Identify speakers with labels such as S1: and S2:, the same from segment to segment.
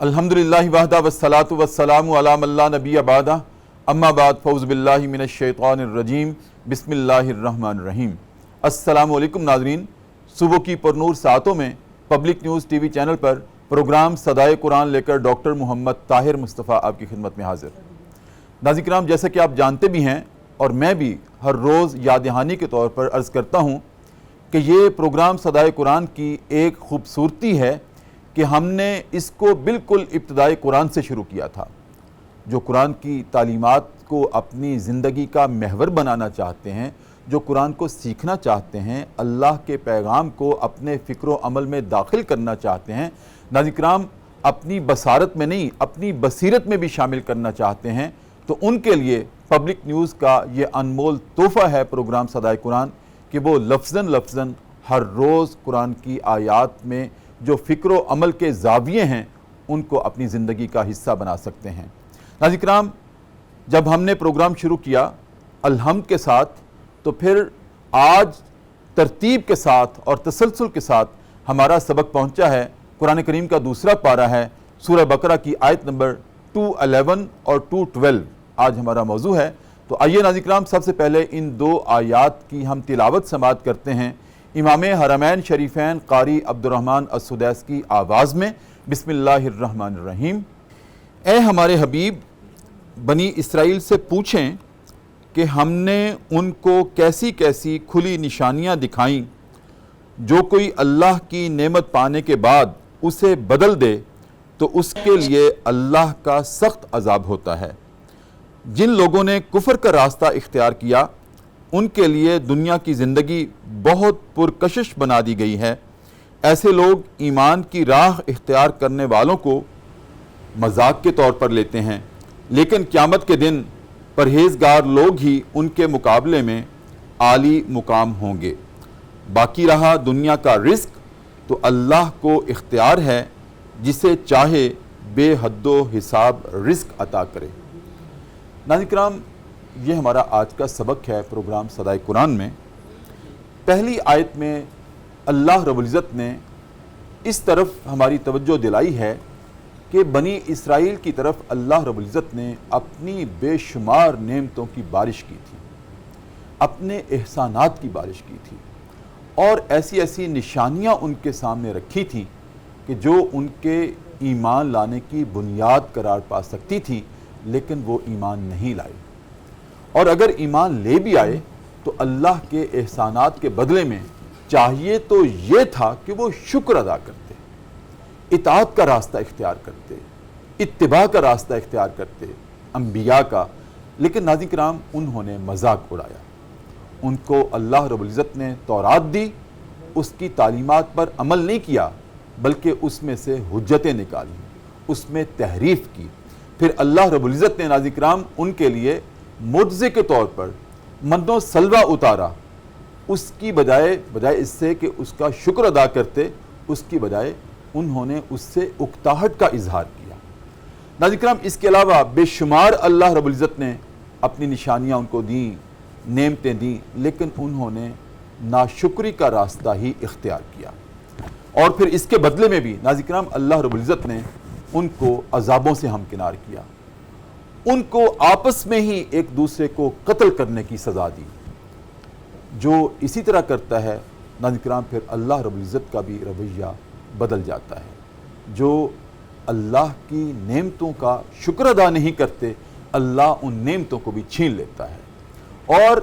S1: الحمدللہ وحدہ والصلاۃ والسلام علی من لا نبی بعدہ اما بعد فاعوذ باللہ من الشیطان الرجیم بسم اللہ الرحمن الرحیم۔ السلام علیکم ناظرین، صبح کی پرنور ساعتوں میں public news T V channel پر پروگرام صدائے قرآن لے کر ڈاکٹر محمد طاہر مصطفیٰ آپ کی خدمت میں حاضر۔ ناظرین کرام، جیسا کہ آپ جانتے بھی ہیں اور میں بھی ہر روز یاد دہانی کے طور پر عرض کرتا ہوں کہ یہ پروگرام صدائے قرآن کی ایک خوبصورتی ہے کہ ہم نے اس کو بالکل ابتدائے قرآن سے شروع کیا تھا۔ جو قرآن کی تعلیمات کو اپنی زندگی کا محور بنانا چاہتے ہیں، جو قرآن کو سیکھنا چاہتے ہیں، اللہ کے پیغام کو اپنے فکر و عمل میں داخل کرنا چاہتے ہیں، ناظرین کرام اپنی بصارت میں نہیں اپنی بصیرت میں بھی شامل کرنا چاہتے ہیں، تو ان کے لیے پبلک نیوز کا یہ انمول تحفہ ہے پروگرام صدائے قرآن کہ وہ لفظاً ہر روز قرآن کی آیات میں جو فکر و عمل کے زاویے ہیں ان کو اپنی زندگی کا حصہ بنا سکتے ہیں۔ ناظرین کرام، جب ہم نے پروگرام شروع کیا الحمد کے ساتھ، تو پھر آج ترتیب کے ساتھ اور تسلسل کے ساتھ ہمارا سبق پہنچا ہے قرآن کریم کا دوسرا پارہ ہے سورہ بقرہ کی آیت نمبر 211 اور 212 آج ہمارا موضوع ہے۔ تو آئیے ناظرین کرام، سب سے پہلے ان دو آیات کی ہم تلاوت سماعت کرتے ہیں امام حرمین شریفین قاری عبدالرحمن السدیس کی آواز میں۔ بسم اللہ الرحمن الرحیم۔ اے ہمارے حبیب، بنی اسرائیل سے پوچھیں کہ ہم نے ان کو کیسی کیسی کھلی نشانیاں دکھائیں، جو کوئی اللہ کی نعمت پانے کے بعد اسے بدل دے تو اس کے لیے اللہ کا سخت عذاب ہوتا ہے۔ جن لوگوں نے کفر کا راستہ اختیار کیا ان کے لیے دنیا کی زندگی بہت پرکشش بنا دی گئی ہے۔ ایسے لوگ ایمان کی راہ اختیار کرنے والوں کو مذاق کے طور پر لیتے ہیں، لیکن قیامت کے دن پرہیزگار لوگ ہی ان کے مقابلے میں عالی مقام ہوں گے۔ باقی رہا دنیا کا رزق تو اللہ کو اختیار ہے، جسے چاہے بے حد و حساب رزق عطا کرے۔ ناظرین کرام، یہ ہمارا آج کا سبق ہے پروگرام صدائے قرآن میں۔ پہلی آیت میں اللہ رب العزت نے اس طرف ہماری توجہ دلائی ہے کہ بنی اسرائیل کی طرف اللہ رب العزت نے اپنی بے شمار نعمتوں کی بارش کی تھی، اپنے احسانات کی بارش کی تھی، اور ایسی ایسی نشانیاں ان کے سامنے رکھی تھی کہ جو ان کے ایمان لانے کی بنیاد قرار پا سکتی تھی، لیکن وہ ایمان نہیں لائے۔ اور اگر ایمان لے بھی آئے تو اللہ کے احسانات کے بدلے میں چاہیے تو یہ تھا کہ وہ شکر ادا کرتے، اطاعت کا راستہ اختیار کرتے، اتباع کا راستہ اختیار کرتے انبیاء کا، لیکن ناظرین کرام انہوں نے مذاق اڑایا۔ ان کو اللہ رب العزت نے تورات دی، اس کی تعلیمات پر عمل نہیں کیا، بلکہ اس میں سے حجتیں نکالی، اس میں تحریف کی۔ پھر اللہ رب العزت نے ناظرین کرام ان کے لیے معجزے کے طور پر من و سلوہ اتارا، اس کی بجائے اس سے کہ اس کا شکر ادا کرتے، اس کی بجائے انہوں نے اس سے اکتاہٹ کا اظہار کیا۔ ناظرین کرام، اس کے علاوہ بے شمار اللہ رب العزت نے اپنی نشانیاں ان کو دیں، نعمتیں دیں، لیکن انہوں نے ناشکری کا راستہ ہی اختیار کیا۔ اور پھر اس کے بدلے میں بھی ناظرین کرام اللہ رب العزت نے ان کو عذابوں سے ہمکنار کیا، ان کو آپس میں ہی ایک دوسرے کو قتل کرنے کی سزا دی۔ جو اسی طرح کرتا ہے ناظرین کرام، پھر اللہ رب العزت کا بھی رویہ بدل جاتا ہے۔ جو اللہ کی نعمتوں کا شکر ادا نہیں کرتے، اللہ ان نعمتوں کو بھی چھین لیتا ہے۔ اور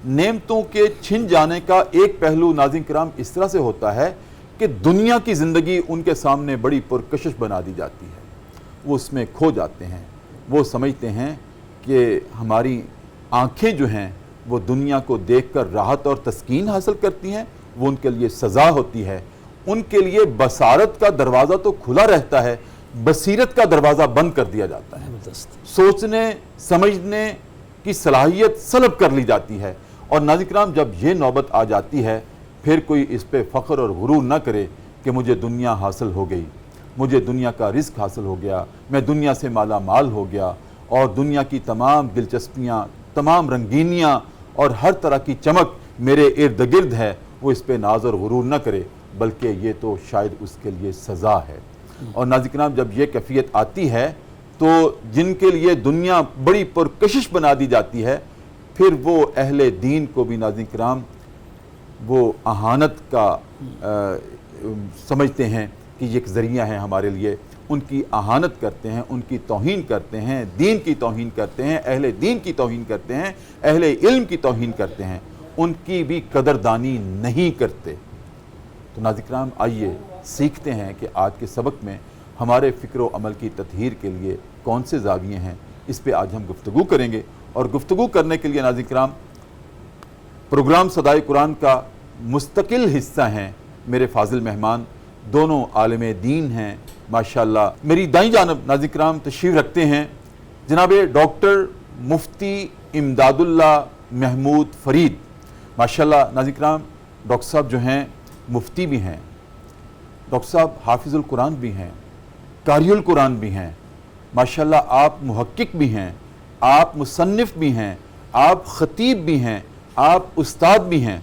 S1: نعمتوں کے چھن جانے کا ایک پہلو ناظرین کرام اس طرح سے ہوتا ہے کہ دنیا کی زندگی ان کے سامنے بڑی پرکشش بنا دی جاتی ہے، وہ اس میں کھو جاتے ہیں۔ وہ سمجھتے ہیں کہ ہماری آنکھیں جو ہیں وہ دنیا کو دیکھ کر راحت اور تسکین حاصل کرتی ہیں، وہ ان کے لیے سزا ہوتی ہے۔ ان کے لیے بصارت کا دروازہ تو کھلا رہتا ہے، بصیرت کا دروازہ بند کر دیا جاتا ہے، سوچنے سمجھنے کی صلاحیت سلب کر لی جاتی ہے۔ اور ناظرین کرام، جب یہ نوبت آ جاتی ہے پھر کوئی اس پہ فخر اور غرور نہ کرے کہ مجھے دنیا حاصل ہو گئی، مجھے دنیا کا رزق حاصل ہو گیا، میں دنیا سے مالا مال ہو گیا، اور دنیا کی تمام دلچسپیاں، تمام رنگینیاں اور ہر طرح کی چمک میرے ارد گرد ہے، وہ اس پہ ناز اور غرور نہ کرے، بلکہ یہ تو شاید اس کے لیے سزا ہے۔ اور ناظرین کرام جب یہ کیفیت آتی ہے تو جن کے لیے دنیا بڑی پرکشش بنا دی جاتی ہے پھر وہ اہل دین کو بھی ناظرین کرام وہ اہانت کا سمجھتے ہیں کہ یہ ایک ذریعہ ہے ہمارے لیے، ان کی اہانت کرتے ہیں، ان کی توہین کرتے ہیں، دین کی توہین کرتے ہیں، اہل دین کی توہین کرتے ہیں، اہل علم کی توہین کرتے ہیں، ان کی بھی قدردانی نہیں کرتے۔ تو ناظرین کرام آئیے سیکھتے ہیں کہ آج کے سبق میں ہمارے فکر و عمل کی تطہیر کے لیے کون سے زاویے ہیں، اس پہ آج ہم گفتگو کریں گے۔ اور گفتگو کرنے کے لیے ناظرین کرام پروگرام صدائے قرآن کا مستقل حصہ ہیں میرے فاضل مہمان، دونوں عالم دین ہیں ماشاءاللہ۔ میری دائیں جانب ناظرین کرام تشریف رکھتے ہیں جناب ڈاکٹر مفتی امداد اللہ محمود فرید۔ ماشاءاللہ ناظرین کرام ڈاکٹر صاحب جو ہیں مفتی بھی ہیں، ڈاکٹر صاحب حافظ القرآن بھی ہیں، قاری القرآن بھی ہیں، ماشاءاللہ آپ محقق بھی ہیں، آپ مصنف بھی ہیں، آپ خطیب بھی ہیں، آپ استاد بھی ہیں،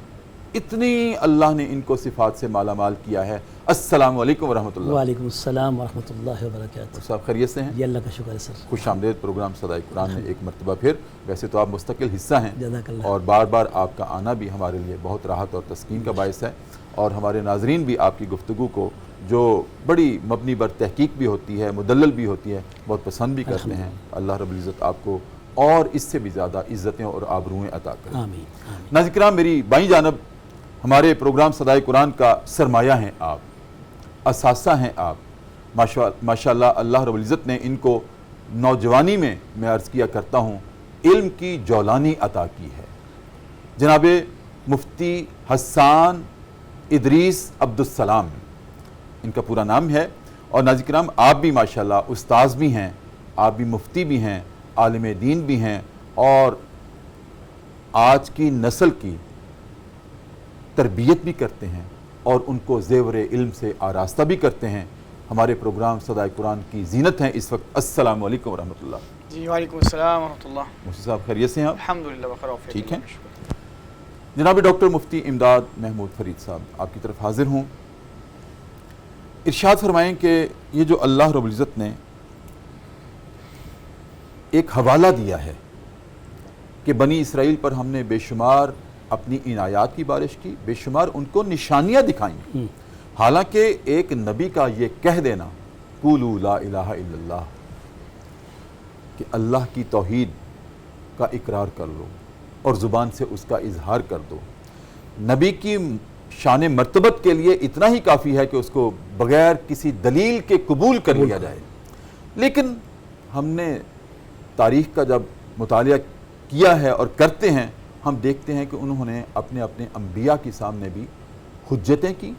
S1: اتنی اللہ نے ان کو صفات سے مالا مال کیا ہے۔ السلام علیکم ورحمۃ اللہ۔
S2: وعلیکم السلام ورحمۃ اللہ وبرکاتہ۔
S1: صاحب خیریت سے ہیں؟
S2: جی اللہ کا شکر ہے سر۔
S1: خوش آمدید پروگرام صدائے قرآن میں ایک مرتبہ پھر۔ ویسے تو آپ مستقل حصہ ہیں
S2: جزاک اللہ۔
S1: اور بار بار آپ کا آنا بھی ہمارے لیے بہت راحت اور تسکین کا باعث ہے، اور ہمارے ناظرین بھی آپ کی گفتگو کو جو بڑی مبنی بر تحقیق بھی ہوتی ہے، مدلل بھی ہوتی ہے، بہت پسند بھی کرتے ہیں۔ اللہ رب العزت آپ کو اور اس سے بھی زیادہ عزتیں اور آبروئیں عطا کریں۔
S2: آمین آمین۔
S1: ناظرین کرام میری بائیں جانب ہمارے پروگرام صدائے قرآن کا سرمایہ ہیں آپ، اساسہ ہیں آپ، ماشاءاللہ اللہ رب العزت نے ان کو نوجوانی میں عرض کیا کرتا ہوں علم کی جولانی عطا کی ہے۔ جناب مفتی حسان ادریس عبدالسلام ان کا پورا نام ہے، اور ناظرین کرام آپ بھی ماشاءاللہ استاذ بھی ہیں، آپ بھی مفتی بھی ہیں، عالم دین بھی ہیں، اور آج کی نسل کی تربیت بھی کرتے ہیں اور ان کو زیور علم سے آراستہ بھی کرتے ہیں۔ ہمارے پروگرام صدائے قرآن کی زینت ہیں اس وقت۔ السلام علیکم ورحمۃ اللہ۔
S3: جی وعلیکم السلام ورحمۃ اللہ۔
S1: مفتی صاحب خیریت سے ہیں آپ؟
S3: الحمدللہ بخیر و
S1: ٹھیک ہیں؟ جناب ڈاکٹر مفتی امداد محمود فرید صاحب آپ کی طرف حاضر ہوں۔ ارشاد فرمائیں کہ یہ جو اللہ رب العزت نے ایک حوالہ دیا ہے کہ بنی اسرائیل پر ہم نے بے شمار اپنی عنایات کی بارش کی، بے شمار ان کو نشانیاں دکھائیں، حالانکہ ایک نبی کا یہ کہہ دینا قولوا لا الہ الا اللہ کہ اللہ کی توحید کا اقرار کر لو اور زبان سے اس کا اظہار کر دو، نبی کی شان مرتبت کے لیے اتنا ہی کافی ہے کہ اس کو بغیر کسی دلیل کے قبول کر لیا جائے۔ لیکن ہم نے تاریخ کا جب مطالعہ کیا ہے اور کرتے ہیں، ہم دیکھتے ہیں کہ انہوں نے اپنے انبیاء کے سامنے بھی حجتیں کی،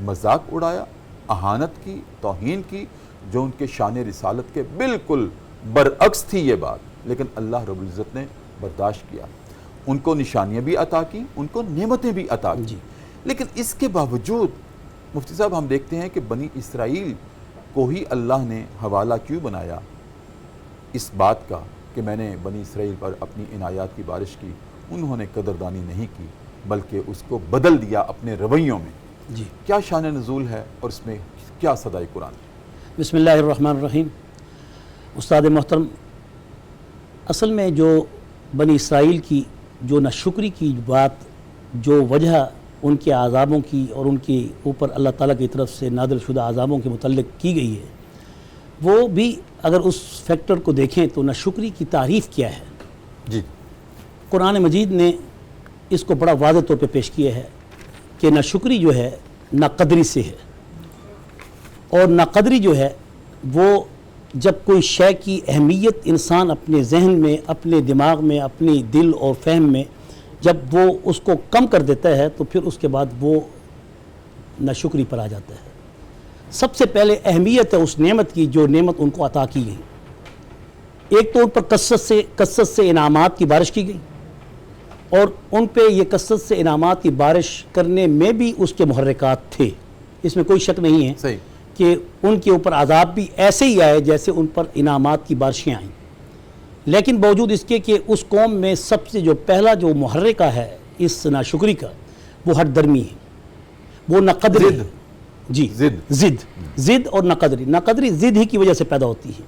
S1: مذاق اڑایا، اہانت کی، توہین کی، جو ان کے شان رسالت کے بالکل برعکس تھی یہ بات، لیکن اللہ رب العزت نے برداشت کیا، ان کو نشانیاں بھی عطا کی، ان کو نعمتیں بھی عطا کی۔ لیکن اس کے باوجود مفتی صاحب ہم دیکھتے ہیں کہ بنی اسرائیل کو ہی اللہ نے حوالہ کیوں بنایا اس بات کا کہ میں نے بنی اسرائیل پر اپنی عنایات کی بارش کی، انہوں نے قدردانی نہیں کی بلکہ اس کو بدل دیا اپنے رویوں میں۔
S2: جی
S1: کیا شان نزول ہے اور اس میں کیا صدائے قرآن؟
S2: بسم اللہ الرحمن الرحیم۔ استاد محترم، اصل میں جو بنی اسرائیل کی جو ناشکری کی بات، جو وجہ ان کے عذابوں کی اور ان کے اوپر اللہ تعالیٰ کی طرف سے نازل شدہ عذابوں کے متعلق کی گئی ہے، وہ بھی اگر اس فیکٹر کو دیکھیں تو ناشکری کی تعریف کیا ہے۔
S1: جی
S2: قرآن مجید نے اس کو بڑا واضح طور پہ پیش کیا ہے کہ ناشکری جو ہے ناقدری سے ہے، اور ناقدری جو ہے وہ جب کوئی شے کی اہمیت انسان اپنے ذہن میں، اپنے دماغ میں، اپنی دل اور فہم میں جب وہ اس کو کم کر دیتا ہے تو پھر اس کے بعد وہ ناشکری پر آ جاتا ہے۔ سب سے پہلے اہمیت ہے اس نعمت کی جو نعمت ان کو عطا کی گئی۔ ایک تو ان پر کثرت سے انعامات کی بارش کی گئی، اور ان پہ یہ کثرت سے انعامات کی بارش کرنے میں بھی اس کے محرکات تھے، اس میں کوئی شک نہیں ہے
S1: صحیح
S2: کہ ان کے اوپر عذاب بھی ایسے ہی آئے جیسے ان پر انعامات کی بارشیں آئیں۔ لیکن باوجود اس کے کہ اس قوم میں سب سے جو پہلا جو محرکہ ہے اس ناشکری کا، وہ ہٹ درمی ہے، وہ ناقدری ہے، جی ضد اور ناقدری ضد ہی کی وجہ سے پیدا ہوتی ہے.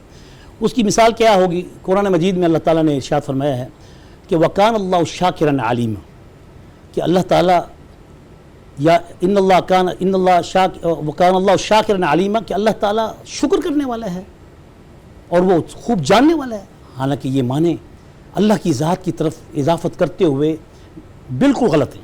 S2: اس کی مثال کیا ہوگی؟ قرآن مجید میں اللہ تعالیٰ نے ارشاد فرمایا ہے کہ وَكَانَ اللَّهُ شَاكِرًا عَلِيمًا، کہ اللہ تعالیٰ یا وَكَانَ اللَّهُ شَاكِرًا عَلِيمًا، کہ اللہ تعالیٰ شکر کرنے والا ہے اور وہ خوب جاننے والا ہے. حالانکہ یہ معنی اللہ کی ذات کی طرف اضافت کرتے ہوئے بالکل غلط ہے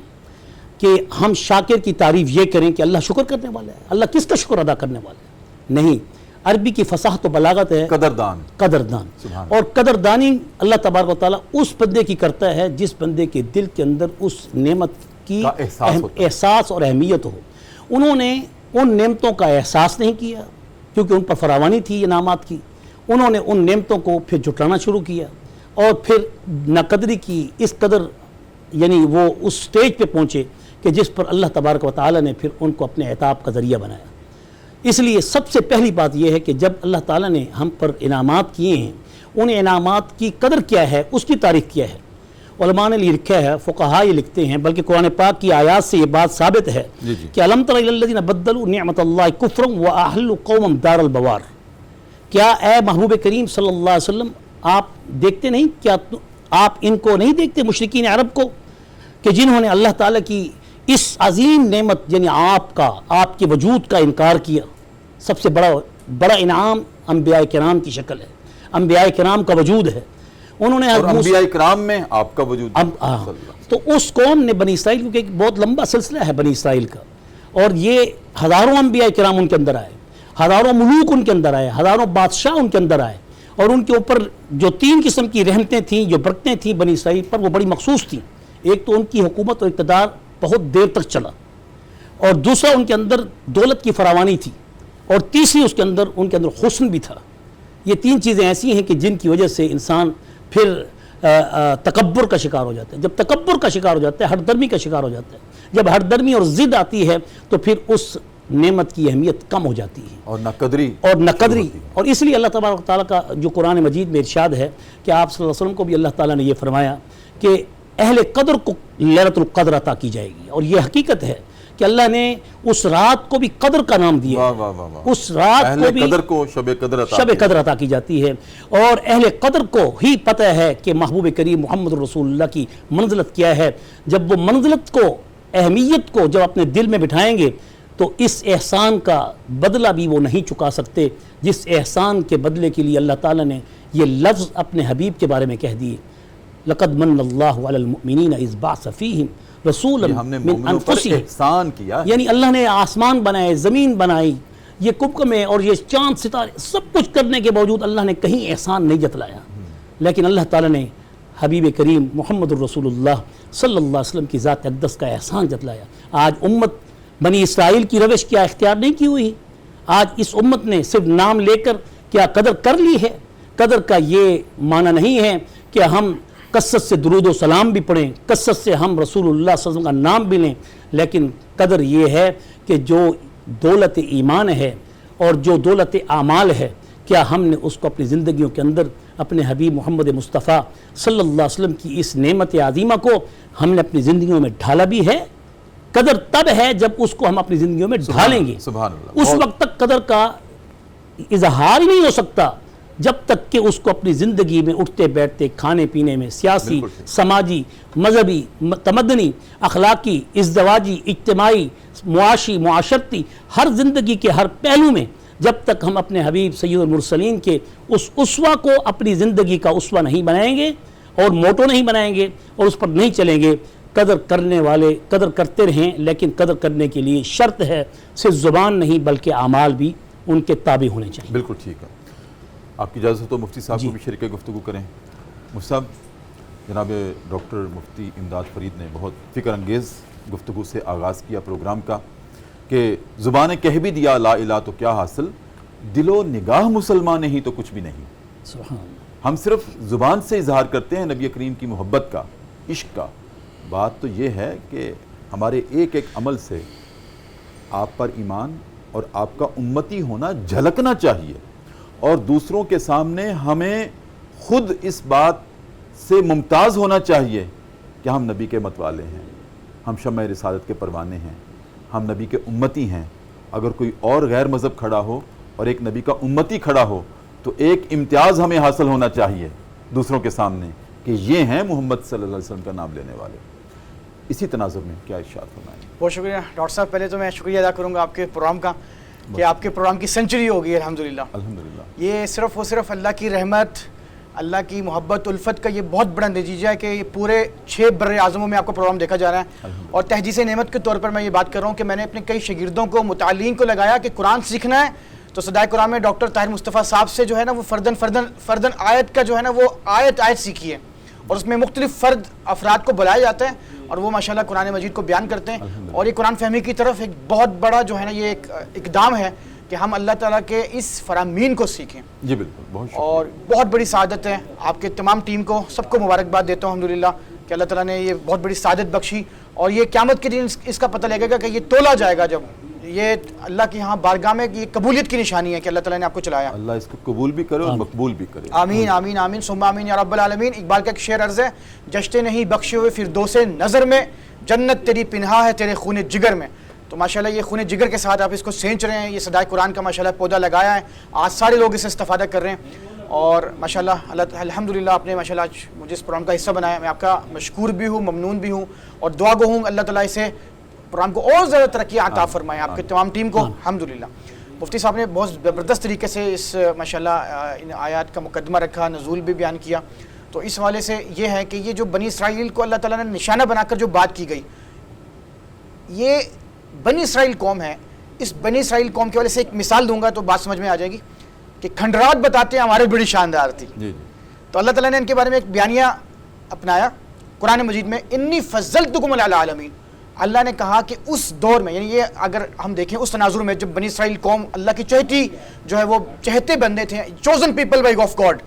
S2: کہ ہم شاکر کی تعریف یہ کریں کہ اللہ شکر کرنے والا ہے. اللہ کس کا شکر ادا کرنے والا ہے؟ نہیں. عربی کی فصاحت و بلاغت ہے قدردان. اور قدردانی اللہ تبارک و تعالیٰ اس بندے کی کرتا ہے جس بندے کے دل کے اندر اس نعمت کی احساس اور اہمیت ہو. انہوں نے ان نعمتوں کا احساس نہیں کیا کیونکہ ان پر فراوانی تھی انعامات کی. انہوں نے ان نعمتوں کو پھر جھٹلانا شروع کیا اور پھر ناقدری کی اس قدر، یعنی وہ اس سٹیج پہ پہنچے کہ جس پر اللہ تبارک و تعالیٰ نے پھر ان کو اپنے عتاب کا ذریعہ بنایا. اس لیے سب سے پہلی بات یہ ہے کہ جب اللہ تعالیٰ نے ہم پر انعامات کیے ہیں، ان انعامات کی قدر کیا ہے، اس کی تعریف کیا ہے. علماء نے یہ لکھا ہے، فقہاء یہ لکھتے ہیں، بلکہ قرآن پاک کی آیات سے یہ بات ثابت ہے کہ الم تر الی الذین بدلوا نعمت اللہ کفرا واحلوا قوما دار البوار. کیا اے محبوب کریم صلی اللہ علیہ وسلم آپ دیکھتے نہیں، کیا آپ ان کو نہیں دیکھتے مشرکین عرب کو کہ جنہوں نے اللہ تعالیٰ کی اس عظیم نعمت یعنی آپ کے وجود کا انکار کیا. سب سے بڑا انعام انبیاء کرام کی شکل ہے، انبیاء کرام کا وجود ہے. انہوں نے
S1: اور انبیاء کرام میں آپ کا وجود
S2: تو اس قوم نے بنی اسرائیل، کیونکہ ایک بہت لمبا سلسلہ ہے بنی اسرائیل کا، اور یہ ہزاروں انبیاء کرام ان کے اندر آئے، ہزاروں ملوک ان کے اندر آئے، ہزاروں بادشاہ ان کے اندر آئے، اور ان کے اوپر جو 3 قسم کی رحمتیں تھیں، جو برکتیں تھیں بنی اسرائیل پر، وہ بڑی مخصوص تھیں. ایک تو ان کی حکومت اور اقتدار بہت دیر تک چلا، اور دوسرا ان کے اندر دولت کی فراوانی تھی، اور تیسری اس کے اندر ان کے اندر حسن بھی تھا. یہ 3 چیزیں ایسی ہیں کہ جن کی وجہ سے انسان پھر تکبر کا شکار ہو جاتا ہے. جب تکبر کا شکار ہو جاتا ہے، ہر درمی کا شکار ہو جاتا ہے. جب ہر درمی اور ضد آتی ہے تو پھر اس نعمت کی اہمیت کم ہو جاتی ہے
S1: اور ناقدری.
S2: اور اس لیے اللہ تبارک و تعالیٰ کا جو قرآن مجید میں ارشاد ہے کہ آپ صلی اللہ علیہ وسلم کو بھی اللہ تعالیٰ نے یہ فرمایا کہ اہل قدر کو لیلۃ القدر عطا کی جائے گی. اور یہ حقیقت ہے کہ اللہ نے اس رات کو بھی قدر کا نام دیا. اس رات کو بھی
S1: قدر کو شب
S2: قدر عطا کی جاتی ہے. اور اہل قدر کو ہی پتہ ہے کہ محبوب کریم محمد رسول اللہ کی منزلت کیا ہے. جب وہ منزلت کو، اہمیت کو جب اپنے دل میں بٹھائیں گے تو اس احسان کا بدلہ بھی وہ نہیں چکا سکتے جس احسان کے بدلے کے لیے اللہ تعالیٰ نے یہ لفظ اپنے حبیب کے بارے میں کہہ دیے. لقد من اللہ علی المؤمنین اذ بعث فیہم رسولا من انفسہم.
S1: احسان کیا،
S2: یعنی اللہ نے آسمان بنائے، زمین بنائی، یہ کبکمیں اور یہ چاند ستارے سب کچھ کرنے کے باوجود اللہ نے کہیں احسان نہیں جتلایا. لیکن اللہ تعالیٰ نے حبیب کریم محمد الرسول اللہ صلی اللہ علیہ وسلم کی ذات اقدس کا احسان جتلایا. آج امت بنی اسرائیل کی روش کیا اختیار نہیں کی ہوئی. آج اس امت نے صرف نام لے کر کیا قدر کر لی ہے. قدر کا یہ معنی نہیں ہے کہ ہم کثرت سے درود و سلام بھی پڑھیں، کثرت سے ہم رسول اللہ صلی اللہ علیہ وسلم کا نام بھی لیں، لیکن قدر یہ ہے کہ جو دولت ایمان ہے اور جو دولت اعمال ہے، کیا ہم نے اس کو اپنی زندگیوں کے اندر اپنے حبیب محمد مصطفیٰ صلی اللہ علیہ وسلم کی اس نعمت عظیمہ کو ہم نے اپنی زندگیوں میں ڈھالا بھی ہے. قدر تب ہے جب اس کو ہم اپنی زندگیوں میں ڈھالیں گے.
S1: سبحان اللہ.
S2: اس وقت تک قدر کا اظہار ہی نہیں ہو سکتا جب تک کہ اس کو اپنی زندگی میں اٹھتے بیٹھتے، کھانے پینے میں، سیاسی، سماجی، مذہبی، تمدنی، اخلاقی، ازدواجی، اجتماعی، معاشی، معاشرتی، ہر زندگی کے ہر پہلو میں جب تک ہم اپنے حبیب سید المرسلین کے اس اسوہ کو اپنی زندگی کا اسوہ نہیں بنائیں گے اور موٹو نہیں بنائیں گے اور اس پر نہیں چلیں گے، قدر کرنے والے قدر کرتے رہیں، لیکن قدر کرنے کے لیے شرط ہے صرف زبان نہیں بلکہ اعمال بھی ان کے تابع ہونے چاہیے.
S1: بالکل ٹھیک ہے. آپ کی اجازت ہو مفتی صاحب کو بھی شریک گفتگو کریں. مفتی صاحب، جناب ڈاکٹر مفتی امداد فرید نے بہت فکر انگیز گفتگو سے آغاز کیا پروگرام کا کہ زبان کہہ بھی دیا لا الہ تو کیا حاصل، دل و نگاہ مسلمان نہیں تو کچھ بھی نہیں.
S2: سبحان.
S1: ہم صرف زبان سے اظہار کرتے ہیں نبی کریم کی محبت کا، عشق کا. بات تو یہ ہے کہ ہمارے ایک ایک عمل سے آپ پر ایمان اور آپ کا امتی ہونا جھلکنا چاہیے، اور دوسروں کے سامنے ہمیں خود اس بات سے ممتاز ہونا چاہیے کہ ہم نبی کے مت والے ہیں، ہم شمع رسالت کے پروانے ہیں، ہم نبی کے امتی ہیں. اگر کوئی اور غیر مذہب کھڑا ہو اور ایک نبی کا امتی کھڑا ہو تو ایک امتیاز ہمیں حاصل ہونا چاہیے دوسروں کے سامنے کہ یہ ہیں محمد صلی اللہ علیہ وسلم کا نام لینے والے. اسی تناظر میں کیا ارشاد فرمائیں؟
S3: بہت شکریہ ڈاکٹر صاحب. پہلے تو میں شکریہ ادا کروں گا آپ کے پروگرام کا کہ آپ کے پروگرام کی سینچری ہو گئی الحمدللہ.
S1: الحمدللہ.
S3: یہ صرف اور صرف اللہ کی رحمت، اللہ کی محبت الفت کا یہ بہت بڑا نتیجہ ہے کہ یہ پورے 6 بر اعظموں میں آپ کا پروگرام دیکھا جا رہا ہے. اور تحدیث نعمت کے طور پر میں یہ بات کر رہا ہوں کہ میں نے اپنے کئی شاگردوں کو، متعلقین کو لگایا کہ قرآن سیکھنا ہے تو صدائے قرآن میں ڈاکٹر طاہر مصطفیٰ صاحب سے جو ہے نا وہ فردن آیت کا جو ہے نا وہ آیت سیکھی ہے، اور اس میں مختلف فرد افراد کو بلایا جاتا ہے اور وہ ماشاءاللہ قرآن مجید کو بیان کرتے ہیں. اور یہ قرآن فہمی کی طرف ایک بہت بڑا جو ہے نا یہ ایک اقدام ہے کہ ہم اللہ تعالیٰ کے اس فرامین کو سیکھیں.
S1: جی بالکل، بہت شکریہ.
S3: اور بہت بڑی سعادت ہے آپ کے تمام ٹیم کو، سب کو مبارکباد دیتا ہوں الحمدللہ کہ اللہ تعالیٰ نے یہ بہت بڑی سعادت بخشی. اور یہ قیامت کے دن اس کا پتہ لگے گا کہ یہ تولا جائے گا، جب یہ اللہ کی یہاں بارگاہ میں یہ قبولیت کی نشانی ہے کہ اللہ تعالیٰ نے آپ کو چلایا.
S1: اللہ اس کو قبول بھی کرے اور مقبول بھی کرے.
S3: آمین آمین آمین ثم آمین یا رب العالمین. اقبال کا ایک شعر عرض ہے، جشتے نہیں بخشے ہوئے فردوس نظر میں، جنت تیری پنہا ہے تیرے خون جگر میں. تو ماشاءاللہ یہ خون جگر کے ساتھ آپ اس کو سینچ رہے ہیں، یہ صدائے قرآن کا ماشاءاللہ پودا لگایا ہے، آج سارے لوگ اس سے استفادہ کر رہے ہیں. اور ماشاءاللہ الحمدللہ آپ نے ماشاءاللہ آج مجھے اس پروگرام کا حصہ بنایا. میں آپ کا مشکور بھی ہوں، ممنون بھی ہوں، اور دعا گو ہوں اللہ تعالیٰ اسے پروگرام کو اور زیادہ ترقی عطا فرمائے آپ کے تمام ٹیم کو الحمدللہ. مفتی صاحب نے بہت زبردست طریقے سے اس ماشاءاللہ ان آیات کا مقدمہ رکھا، نزول بھی بیان کیا. تو اس حوالے سے یہ ہے کہ یہ جو بنی اسرائیل کو اللہ تعالیٰ نے نشانہ بنا کر جو بات کی گئی، یہ بنی اسرائیل قوم ہے. اس بنی اسرائیل قوم کے والے سے ایک مثال دوں گا تو بات سمجھ میں آ جائے گی کہ کھنڈرات بتاتے ہیں ہمارے بڑی شاندار تھی. تو اللہ تعالیٰ نے ان کے بارے میں ایک بیانیہ اپنایا قرآن مجید میں، انی فضلتکم علی العالمین. اللہ نے کہا کہ اس دور میں، یعنی یہ اگر ہم دیکھیں اس تناظر میں جب بنی اسرائیل قوم اللہ کی چہتی جو ہے وہ چہتے بندے تھے، chosen people by of God,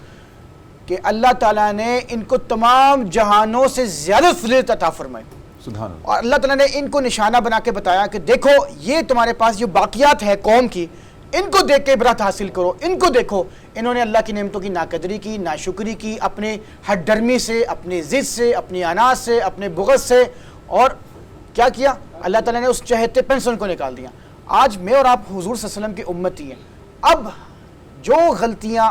S3: کہ اللہ تعالیٰ نے ان کو تمام جہانوں سے زیادہ فضیلت عطا فرمائی.
S1: سبحان اللہ.
S3: اور اللہ تعالیٰ نے ان کو نشانہ بنا کے بتایا کہ دیکھو یہ تمہارے پاس جو باقیات ہے قوم کی، ان کو دیکھ کے عبرت حاصل کرو. ان کو دیکھو، انہوں نے اللہ کی نعمتوں کی ناقدری کی، ناشکری کی، اپنے ہٹ ڈرمی سے، اپنی ضد سے، اپنی عناد سے، اپنے بغض سے، اور کیا کیا؟ اللہ تعالیٰ نے اس چہتے پنسل کو نکال دیا. آج میں اور آپ حضور صلی اللہ علیہ وسلم کی امتی ہیں. اب جو غلطیاں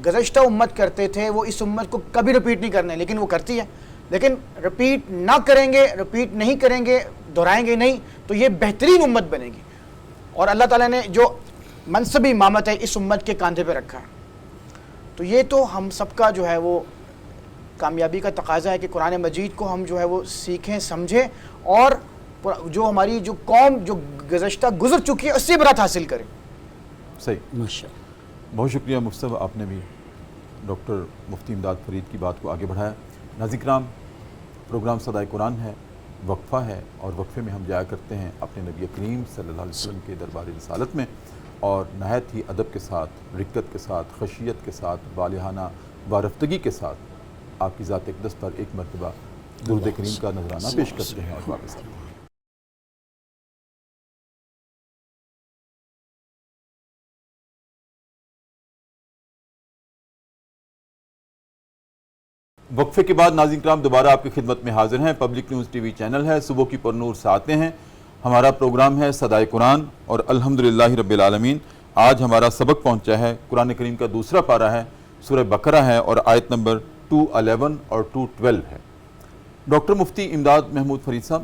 S3: گزشتہ امت کرتے تھے وہ اس امت کو کبھی رپیٹ نہیں کرنے، لیکن وہ کرتی ہے. لیکن رپیٹ نہ کریں گے، رپیٹ نہیں کریں گے، دہرائیں گے نہیں، تو یہ بہترین امت بنے گی. اور اللہ تعالیٰ نے جو منصب امامت ہے اس امت کے کاندھے پہ رکھا ہے. تو یہ تو ہم سب کا جو ہے وہ کامیابی کا تقاضا ہے کہ قرآن مجید کو ہم جو ہے وہ سیکھیں، سمجھیں، اور جو ہماری جو قوم جو گزشتہ گزر چکی ہے اس سے عبرت حاصل کریں.
S1: صحیح،
S2: ماشاءاللہ.
S1: بہت شکریہ مفتی صاحب، آپ نے بھی ڈاکٹر مفتی امداد فرید کی بات کو آگے بڑھایا. ناظرین کرام، پروگرام صدائے قرآن ہے، وقفہ ہے، اور وقفے میں ہم جایا کرتے ہیں اپنے نبی کریم صلی اللہ علیہ وسلم کے دربار رسالت میں، اور نہایت ہی ادب کے ساتھ، رقت کے ساتھ، خشیت کے ساتھ، بالہانہ وارفتگی کے ساتھ آپ کی ذات اقدس پر ایک مرتبہ درود کریم کا نذرانہ پیش کرتے ہیں. اور واپس آتے ہیں. وقفے کے بعد ناظرین کرام دوبارہ آپ کی خدمت میں حاضر ہیں. Public news T V channel ہے، صبح کی پرنور سے آتے ہیں. ہمارا پروگرام ہے صدائے قرآن، اور الحمدللہ رب العالمین آج ہمارا سبق پہنچا ہے قرآن کریم کا دوسرا پارہ ہے، سورہ بقرہ ہے، اور آیت نمبر 211 اور 212 ہے. ڈاکٹر مفتی امداد محمود فرید صاحب،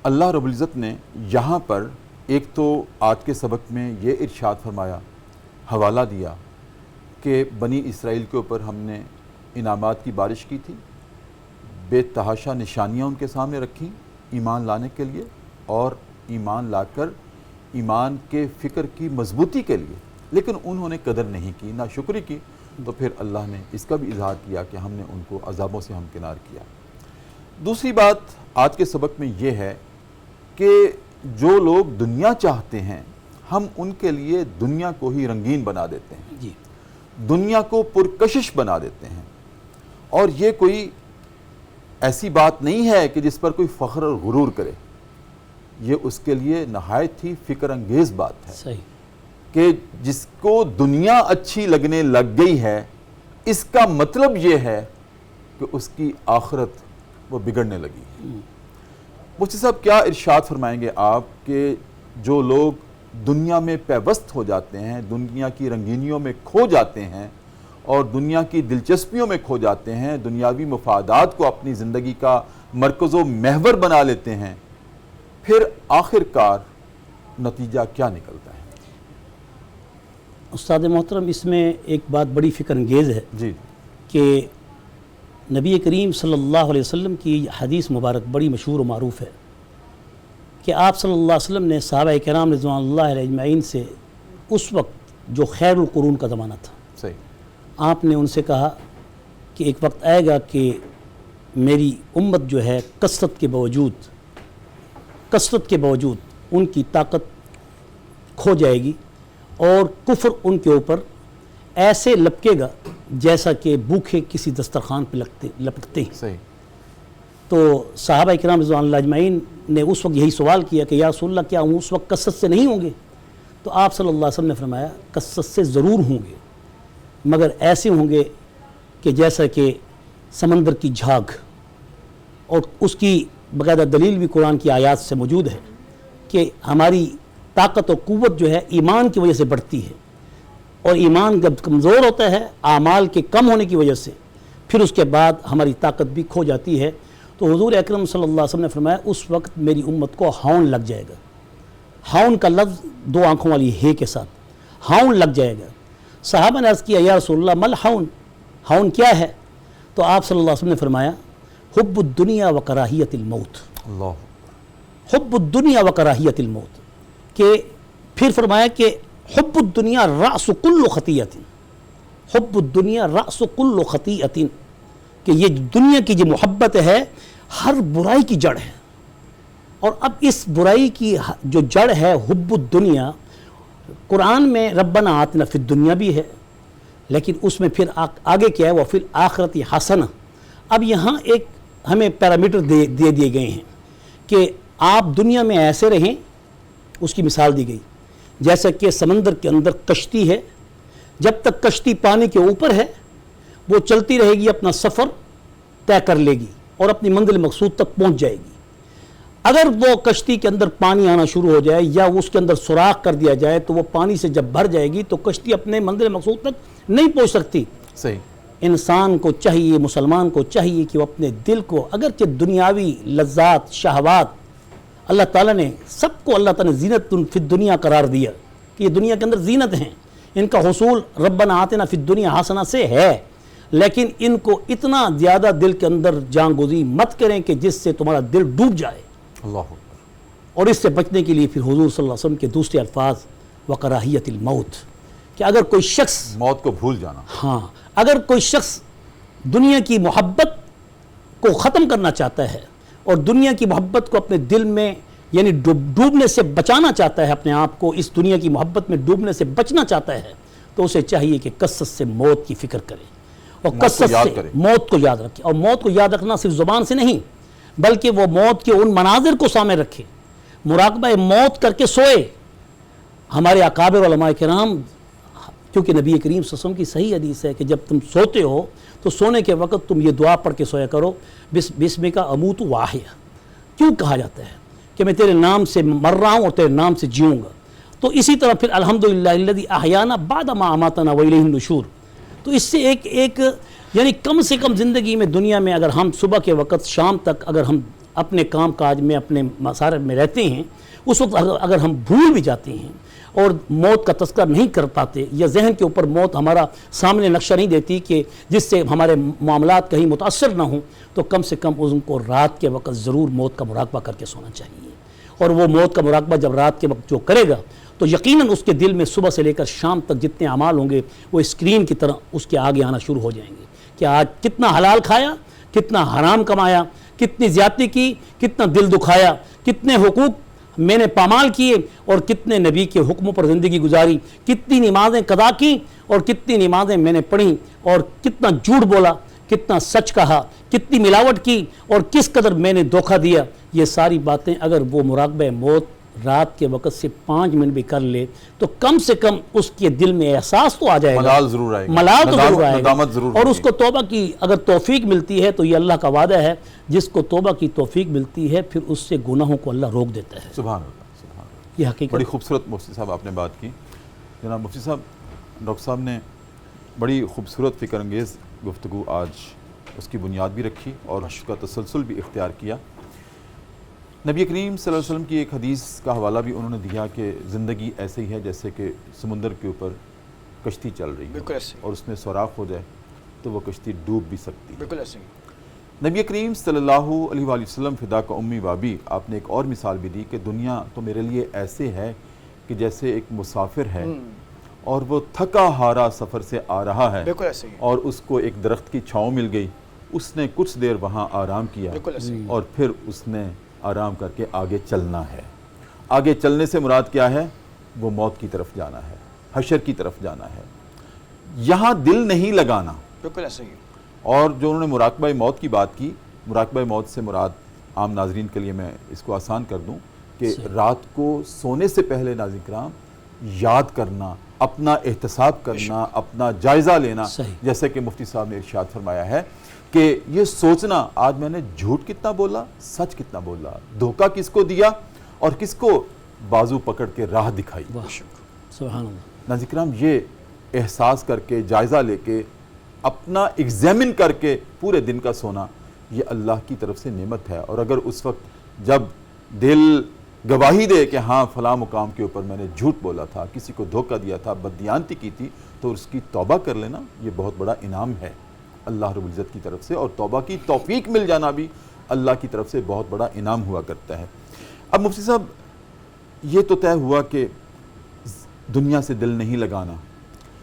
S1: اللہ رب العزت نے یہاں پر ایک تو آج کے سبق میں یہ ارشاد فرمایا، حوالہ دیا کہ بنی اسرائیل کے اوپر ہم نے انعامات کی بارش کی تھی، بے تحاشا نشانیاں ان کے سامنے رکھیں ایمان لانے کے لیے، اور ایمان لا کر ایمان کے فکر کی مضبوطی کے لیے، لیکن انہوں نے قدر نہیں کی، ناشکری کی. تو پھر اللہ نے اس کا بھی اظہار کیا کہ ہم نے ان کو عذابوں سے ہمکنار کیا. دوسری بات آج کے سبق میں یہ ہے کہ جو لوگ دنیا چاہتے ہیں ہم ان کے لیے دنیا کو ہی رنگین بنا دیتے ہیں،
S2: جی،
S1: دنیا کو پرکشش بنا دیتے ہیں. اور یہ کوئی ایسی بات نہیں ہے کہ جس پر کوئی فخر اور غرور کرے، یہ اس کے لیے نہایت ہی فکر انگیز بات ہے.
S2: صحیح.
S1: کہ جس کو دنیا اچھی لگنے لگ گئی ہے، اس کا مطلب یہ ہے کہ اس کی آخرت وہ بگڑنے لگی ہے. مفتی صاحب کیا ارشاد فرمائیں گے آپ کہ جو لوگ دنیا میں پیوست ہو جاتے ہیں، دنیا کی رنگینیوں میں کھو جاتے ہیں اور دنیا کی دلچسپیوں میں کھو جاتے ہیں، دنیاوی مفادات کو اپنی زندگی کا مرکز و محور بنا لیتے ہیں، پھر آخر کار نتیجہ کیا نکلتا ہے؟
S2: استاد محترم، اس میں ایک بات بڑی فکر انگیز ہے
S1: جی
S2: کہ نبی کریم صلی اللہ علیہ وسلم کی حدیث مبارک بڑی مشہور و معروف ہے کہ آپ صلی اللہ علیہ وسلم نے صحابہ کرام رضوان اللہ علیہ اجمعین سے اس وقت جو خیر القرون کا زمانہ تھا،
S1: صحیح،
S2: آپ نے ان سے کہا کہ ایک وقت آئے گا کہ میری امت جو ہے کثرت کے باوجود ان کی طاقت کھو جائے گی اور کفر ان کے اوپر ایسے لپکے گا جیسا کہ بھوکے کسی دسترخوان پہ لپکتے ہیں۔
S1: صحیح،
S2: تو صحابہ کرام رضوان اللہ اجمعین نے اس وقت یہی سوال کیا کہ یا رسول اللہ کیا ہم اس وقت کثرت سے نہیں ہوں گے؟ تو آپ صلی اللہ علیہ وسلم نے فرمایا کثرت سے ضرور ہوں گے، مگر ایسے ہوں گے کہ جیسا کہ سمندر کی جھاگ، اور اس کی باقاعدہ دلیل بھی قرآن کی آیات سے موجود ہے کہ ہماری طاقت و قوت جو ہے ایمان کی وجہ سے بڑھتی ہے، اور ایمان جب کمزور ہوتا ہے اعمال کے کم ہونے کی وجہ سے پھر اس کے بعد ہماری طاقت بھی کھو جاتی ہے۔ تو حضور اکرم صلی اللہ علیہ وسلم نے فرمایا اس وقت میری امت کو ہاؤن لگ جائے گا۔ ہاؤن کا لفظ دو آنکھوں والی ہے کے ساتھ، ہاؤن لگ جائے گا۔ صحابہ نے عرض کیا یا رسول اللہ مل ہاؤن، ہاؤن کیا ہے؟ تو آپ صلی اللہ علیہ وسلم نے فرمایا حب الدنیا و کراہیت الموت،
S1: اللہ،
S2: حب الدنیا و کراہیت الموت، کہ پھر فرمایا کہ حب الدنیا رأس کل خطیئت، حب الدنیا رأس کل خطیئت، کہ یہ دنیا کی جو محبت ہے ہر برائی کی جڑ ہے۔ اور اب اس برائی کی جو جڑ ہے حب الدنیا، قرآن میں ربنا آتنا فی الدنیا بھی ہے، لیکن اس میں پھر آگے کیا ہے وفی الآخرۃ حسنہ۔ اب یہاں ایک ہمیں پیرامیٹر دے دیے گئے ہیں کہ آپ دنیا میں ایسے رہیں، اس کی مثال دی گئی جیسا کہ سمندر کے اندر کشتی ہے، جب تک کشتی پانی کے اوپر ہے وہ چلتی رہے گی، اپنا سفر طے کر لے گی اور اپنی منزل مقصود تک پہنچ جائے گی۔ اگر وہ کشتی کے اندر پانی آنا شروع ہو جائے یا اس کے اندر سوراخ کر دیا جائے تو وہ پانی سے جب بھر جائے گی تو کشتی اپنے منزل مقصود تک نہیں پہنچ سکتی۔
S1: صحیح،
S2: انسان کو چاہیے، مسلمان کو چاہیے کہ وہ اپنے دل کو، اگرچہ دنیاوی لذات شہوات اللہ تعالیٰ نے سب کو، اللہ تعالیٰ نے زینت فی الدنیا قرار دیا کہ یہ دنیا کے اندر زینت ہیں، ان کا حصول ربنا آتنا فی الدنیا حسنہ سے ہے، لیکن ان کو اتنا زیادہ دل کے اندر جان گزی مت کریں کہ جس سے تمہارا دل ڈوب جائے۔
S1: اللہ اکبر۔
S2: اور اس سے بچنے کے لیے پھر حضور صلی اللہ علیہ وسلم کے دوسرے الفاظ وکراہیت الموت، کہ اگر کوئی شخص،
S1: موت کو بھول جانا،
S2: ہاں، اگر کوئی شخص دنیا کی محبت کو ختم کرنا چاہتا ہے اور دنیا کی محبت کو اپنے دل میں یعنی ڈوبنے سے بچانا چاہتا ہے، اپنے آپ کو اس دنیا کی محبت میں ڈوبنے سے بچنا چاہتا ہے، تو اسے چاہیے کہ کثرت سے موت کی فکر کرے اور کثرت سے موت کو یاد رکھے۔ اور موت کو یاد رکھنا صرف زبان سے نہیں بلکہ وہ موت کے ان مناظر کو سامنے رکھے، مراقبہ موت کر کے سوئے۔ ہمارے اکابر علماء کرام، کیونکہ نبی کریم صلی اللہ علیہ وسلم کی صحیح حدیث ہے کہ جب تم سوتے ہو تو سونے کے وقت تم یہ دعا پڑھ کے سویا کرو، بسمک اموت واحیا۔ کیوں کہا جاتا ہے کہ میں تیرے نام سے مر رہا ہوں اور تیرے نام سے جیوں گا؟ تو اسی طرح پھر الحمدللہ الذی احیانا بعد ما اماتنا والیہ النشور۔ تو اس سے ایک یعنی کم سے کم زندگی میں دنیا میں اگر ہم صبح کے وقت شام تک اگر ہم اپنے کام کاج میں اپنے مسارت میں رہتے ہیں، اس وقت اگر ہم بھول بھی جاتے ہیں اور موت کا تذکرہ نہیں کر پاتے یا ذہن کے اوپر موت ہمارا سامنے نقشہ نہیں دیتی کہ جس سے ہمارے معاملات کہیں متاثر نہ ہوں، تو کم سے کم ان کو رات کے وقت ضرور موت کا مراقبہ کر کے سونا چاہیے۔ اور وہ موت کا مراقبہ جب رات کے وقت جو کرے گا تو یقیناً اس کے دل میں صبح سے لے کر شام تک جتنے اعمال ہوں گے وہ اسکرین کی طرح اس کے آگے آنا شروع ہو جائیں گے کہ آج کتنا حلال کھایا، کتنا حرام کمایا، کتنی زیادتی کی، کتنا دل دکھایا، کتنے حقوق میں نے پامال کیے اور کتنے نبی کے حکموں پر زندگی گزاری، کتنی نمازیں قضا کی اور کتنی نمازیں میں نے پڑھی، اور کتنا جھوٹ بولا، کتنا سچ کہا، کتنی ملاوٹ کی اور کس قدر میں نے دھوکہ دیا۔ یہ ساری باتیں اگر وہ مراقبہ موت رات کے وقت سے 5 منٹ بھی کر لے تو کم سے کم اس کے دل میں احساس تو آ جائے گا،
S1: ملال ضرور آئے گا،
S2: ملال تو ضرور آئے گا،
S1: ندامت ضرور
S2: اور اس
S1: ہوگی۔
S2: کو توبہ کی اگر توفیق ملتی ہے تو یہ اللہ کا وعدہ ہے، جس کو توبہ کی توفیق ملتی ہے پھر اس سے گناہوں کو اللہ روک دیتا ہے۔
S1: سبحان اللہ، سبحان اللہ۔
S2: یہ حقیقت
S1: بڑی خوبصورت مفتی صاحب آپ نے بات کی. جناب مفتی صاحب، ڈاکٹر صاحب نے بڑی خوبصورت فکر انگیز گفتگو آج اس کی بنیاد بھی رکھی اور اس کا تسلسل بھی اختیار کیا. نبی کریم صلی اللہ علیہ وسلم کی ایک حدیث کا حوالہ بھی انہوں نے دیا کہ زندگی ایسے ہی ہے جیسے کہ سمندر کے اوپر کشتی چل رہی ہے،
S3: بالکل ایسے
S1: اور اس میں سوراخ ہو جائے تو وہ کشتی ڈوب بھی سکتی ہے.
S3: بالکل ایسے ہی.
S1: نبی کریم صلی اللہ علیہ وآلہ وسلم فدا کا امی بابی آپ نے ایک اور مثال بھی دی کہ دنیا تو میرے لیے ایسے ہے کہ جیسے ایک مسافر ہے اور وہ تھکا ہارا سفر سے آ رہا ہے،
S3: بالکل ایسے ہی.
S1: اور اس کو ایک درخت کی چھاؤں مل گئی، اس نے کچھ دیر وہاں آرام کیا
S3: بالکل ایسے ہی.
S1: اور پھر اس نے آرام کر کے آگے چلنا ہے. آگے چلنے سے مراد کیا ہے؟ وہ موت کی طرف جانا ہے، حشر کی طرف جانا ہے. یہاں دل نہیں لگانا.
S3: بالکل ایسے ہی.
S1: اور جو انہوں نے مراقبہ موت کی بات کی، مراقبہ موت سے مراد عام ناظرین کے لیے میں اس کو آسان کر دوں کہ رات کو سونے سے پہلے ناظرین کرام یاد کرنا، اپنا احتساب کرنا، اپنا جائزہ لینا. جیسے کہ مفتی صاحب نے ارشاد فرمایا ہے کہ یہ سوچنا آج میں نے جھوٹ کتنا بولا، سچ کتنا بولا، دھوکہ کس کو دیا اور کس کو بازو پکڑ کے راہ دکھائی.
S2: سبحان اللہ.
S1: ناظرین کرام یہ احساس کر کے جائزہ لے کے اپنا ایگزامن کر کے پورے دن کا سونا یہ اللہ کی طرف سے نعمت ہے. اور اگر اس وقت جب دل گواہی دے کہ ہاں فلاں مقام کے اوپر میں نے جھوٹ بولا تھا، کسی کو دھوکہ دیا تھا، بددیانتی کی تھی، تو اس کی توبہ کر لینا یہ بہت بڑا انعام ہے اللہ رب العزت کی طرف سے. اور توبہ کی توفیق مل جانا بھی اللہ کی طرف سے بہت بڑا انعام ہوا کرتا ہے. اب مفتی صاحب یہ تو طے ہوا کہ دنیا سے دل نہیں لگانا،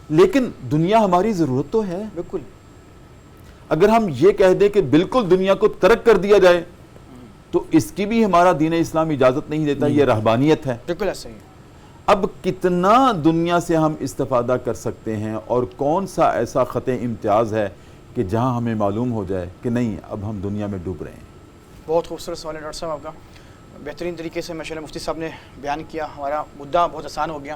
S1: لیکن دنیا ہماری ضرورت تو ہے.
S3: بالکل.
S1: اگر ہم یہ کہہ دیں کہ بالکل دنیا کو ترک کر دیا جائے تو اس کی بھی ہمارا دین اسلام اجازت نہیں دیتا، یہ رہبانیت ہے.
S3: بالکل ایسے ہی.
S1: اب کتنا دنیا سے ہم استفادہ کر سکتے ہیں اور کون سا ایسا خط امتیاز ہے کہ جہاں ہمیں معلوم ہو جائے کہ نہیں اب ہم دنیا میں ڈوب رہے ہیں.
S3: بہت خوبصورت سوال ہے ڈاکٹر صاحب آپ کا. بہترین طریقے سے ماشاءاللہ مفتی صاحب نے بیان کیا. ہمارا مدعا بہت آسان ہو گیا.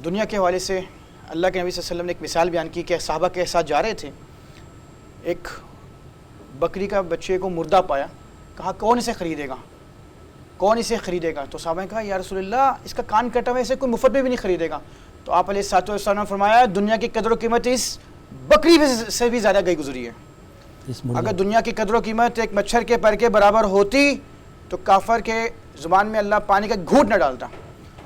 S3: دنیا کے حوالے سے اللہ کے نبی صلی اللہ علیہ وسلم نے ایک مثال بیان کی کہ صحابہ کے ساتھ جا رہے تھے، ایک بکری کا بچے کو مردہ پایا، کہا کون اسے خریدے گا، کون اسے خریدے گا؟ تو صحابہ نے کہا یا رسول اللہ اس کا کان کٹا ہوا اسے کوئی مفت میں بھی نہیں خریدے گا. تو آپ علیہ الصلوۃ والسلام نے فرمایا دنیا کی قدر و قیمت اس بکری سے بھی زیادہ گئی گزری ہے. اگر دنیا کی قدر و قیمت ایک مچھر کے پر کے برابر ہوتی تو کافر کے زبان میں اللہ پانی کا گھونٹ نہ ڈالتا.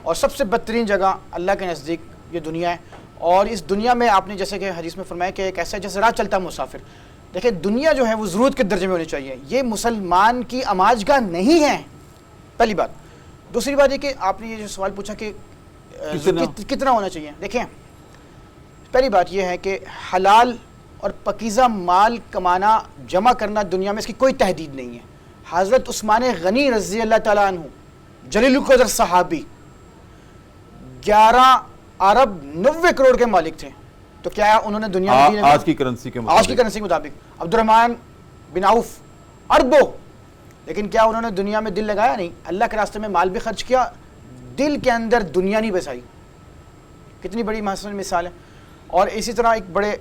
S3: اور سب سے بدترین جگہ اللہ کے نزدیک یہ دنیا ہے. اور اس دنیا میں آپ نے جیسے کہ حدیث میں فرمایا کہ ایک ایسا جیسے راہ چلتا مسافر. دیکھیں دنیا جو ہے وہ ضرورت کے درجے میں ہونی چاہیے. یہ مسلمان کی آماجگاہ نہیں ہے، پہلی بات. دوسری بات یہ کہ آپ نے یہ جو سوال پوچھا کہ کتنا ہونا چاہیے. دیکھیں پہلی بات یہ ہے کہ حلال اور پکیزہ مال کمانا جمع کرنا دنیا میں اس کی کوئی تحدید نہیں ہے. حضرت عثمان غنی رضی اللہ تعالیٰ عنہ جلیل القدر صحابی 11 ارب 90 کروڑ کے مالک تھے. تو کیا انہوں نے دنیا میں
S1: آج کی کرنسی کے
S3: مطابق عبد الرحمن بن عوف اربوں، لیکن کیا انہوں نے دنیا میں دل لگایا؟ نہیں. اللہ کے راستے میں مال بھی خرچ کیا، دل کے اندر دنیا نہیں بسائی. کتنی بڑی محسن مثال ہے. اور اسی طرح ایک بڑے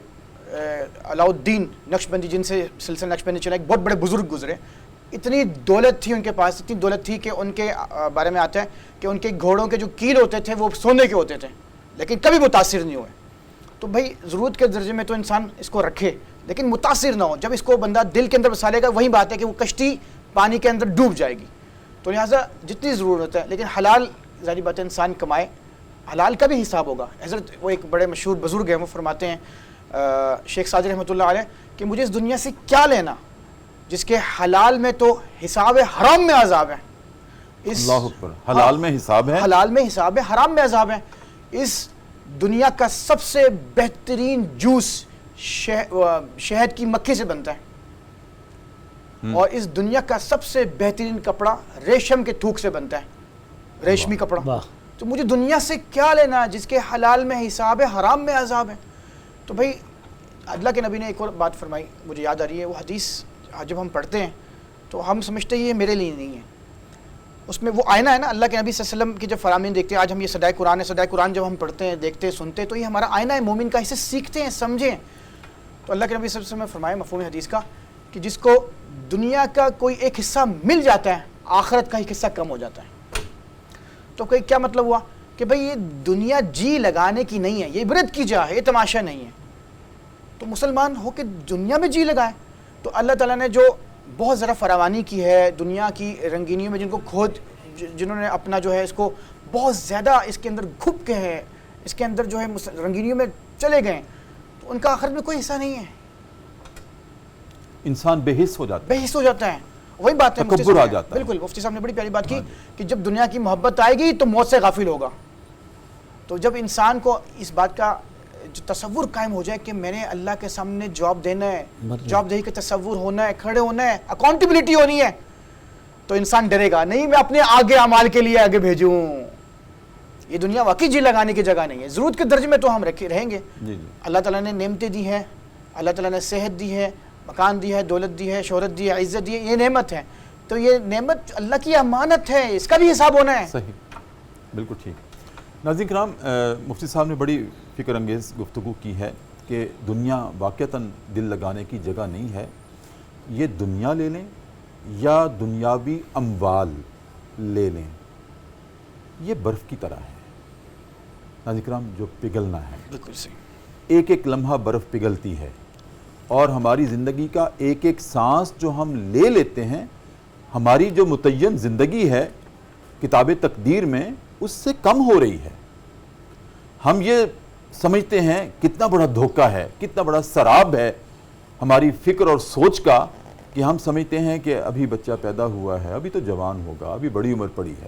S3: علاؤالدین نقشبندی جن سے سلسلہ نقشبندی چلا، ایک بہت بڑے بزرگ گزرے. اتنی دولت تھی ان کے پاس، اتنی دولت تھی کہ ان کے بارے میں آتا ہے کہ ان کے گھوڑوں کے جو کیل ہوتے تھے وہ سونے کے ہوتے تھے، لیکن کبھی متاثر نہیں ہوئے. تو بھائی ضرورت کے درجے میں تو انسان اس کو رکھے لیکن متاثر نہ ہو. جب اس کو بندہ دل کے اندر بسا لے گا وہی بات ہے کہ وہ کشتی پانی کے اندر ڈوب جائے گی. تو لہٰذا جتنی ضرورت ہے، لیکن حلال ظاہری بات ہے انسان کمائے، حلال کا بھی حساب ہوگا. حضرت وہ ایک بڑے مشہور بزرگ ہیں، وہ فرماتے ہیں شیخ ساجد رحمۃ اللہ علیہ کہ مجھے اس دنیا سے کیا لینا جس کے حلال میں تو حساب ہے، حرام میں عذاب ہے.
S1: اللہ اکبر. حلال میں حساب ہے،
S3: حلال میں حساب ہے، حرام میں عذاب ہے. اس دنیا کا سب سے بہترین جوس شہد کی مکھی سے بنتا ہے، اور اس دنیا کا سب سے بہترین کپڑا ریشم کے تھوک سے بنتا ہے، ریشمی کپڑا. تو مجھے دنیا سے کیا لینا جس کے حلال میں حساب ہے، حرام میں عذاب ہے. تو بھائی اللہ کے نبی نے ایک اور بات فرمائی مجھے یاد آ رہی ہے. وہ حدیث جب ہم پڑھتے ہیں تو ہم سمجھتے ہیں یہ میرے لیے نہیں ہے. اس میں وہ آئینہ ہے نا، اللہ کے نبی صلی اللہ علیہ وسلم کی جب فرامین دیکھتے ہیں. آج ہم یہ صدائے قرآن ہے، صدائے قرآن جب ہم پڑھتے ہیں، دیکھتے ہیں، سنتے ہیں تو یہ ہمارا آئینہ ہے مومن کا، اسے سیکھتے ہیں، سمجھیں. تو اللہ کے نبی صلی اللہ علیہ وسلم نے فرمایا مفہوم حدیث کا کہ جس کو دنیا کا کوئی ایک حصہ مل جاتا ہے، آخرت کا ایک حصہ کم ہو جاتا ہے. تو کوئی کیا مطلب ہوا کہ بھئی یہ دنیا جی لگانے کی نہیں ہے، یہ عبرت کی جا ہے، یہ تماشا نہیں ہے. تو مسلمان ہو کے دنیا میں جی لگائے. تو اللہ تعالیٰ نے جو بہت ذرا فراوانی کی ہے دنیا کی رنگینیوں میں، جن کو کھود جنہوں نے اپنا جو ہے اس کو بہت زیادہ اس کے اندر گھپ کے ہے، اس کے اندر جو ہے رنگینیوں میں چلے گئے، تو ان کا آخرت میں کوئی حصہ نہیں ہے.
S1: انسان بے حس ہو جاتا ہے،
S3: بے حس ہو جاتا ہے. وہی بات ہے مفتی
S1: تکبر
S3: صاحب
S1: آ
S3: نے،
S1: جاتا ہے.
S3: بالکل مفتی صاحب نے بڑی پیاری بات کی کہ جب دنیا کی محبت آئے گی تو موت سے غافل ہوگا. تو جب انسان کو اس بات کا جو تصور قائم ہو جائے کہ میں نے اللہ کے سامنے جواب دینا ہے، جواب دہی کا تصور ہونا ہے، کھڑے ہونا ہے، اکاؤنٹیبلٹی ہونی ہے، تو انسان ڈرے گا نہیں میں اپنے آگے اعمال کے لیے آگے بھیجوں. یہ دنیا واقعی جی لگانے کی جگہ نہیں ہے. ضرورت کے درجے میں تو ہم رہیں گے. اللہ تعالیٰ نے نعمتیں دی ہیں، اللہ تعالیٰ نے صحت دی ہے، مکان دی ہے، دولت دی ہے، شہرت دی ہے، عزت دی ہے، یہ نعمت ہے. تو یہ نعمت اللہ کی امانت ہے، اس کا بھی حساب ہونا ہے.
S1: صحیح، بالکل ٹھیک. ناظرین کرام، مفتی صاحب نے بڑی فکر انگیز گفتگو کی ہے کہ دنیا واقعتاً دل لگانے کی جگہ نہیں ہے. یہ دنیا لے لیں یا دنیاوی اموال لے لیں، یہ برف کی طرح ہے ناظرین کرام، جو پگھلنا ہے.
S3: بالکل صحیح.
S1: ایک ایک لمحہ برف پگھلتی ہے، اور ہماری زندگی کا ایک ایک سانس جو ہم لے لیتے ہیں، ہماری جو متعین زندگی ہے کتاب تقدیر میں، اس سے کم ہو رہی ہے. ہم یہ سمجھتے ہیں کتنا بڑا دھوکہ ہے، کتنا بڑا سراب ہے ہماری فکر اور سوچ کا، کہ ہم سمجھتے ہیں کہ ابھی بچہ پیدا ہوا ہے، ابھی تو جوان ہوگا، ابھی بڑی عمر پڑی ہے.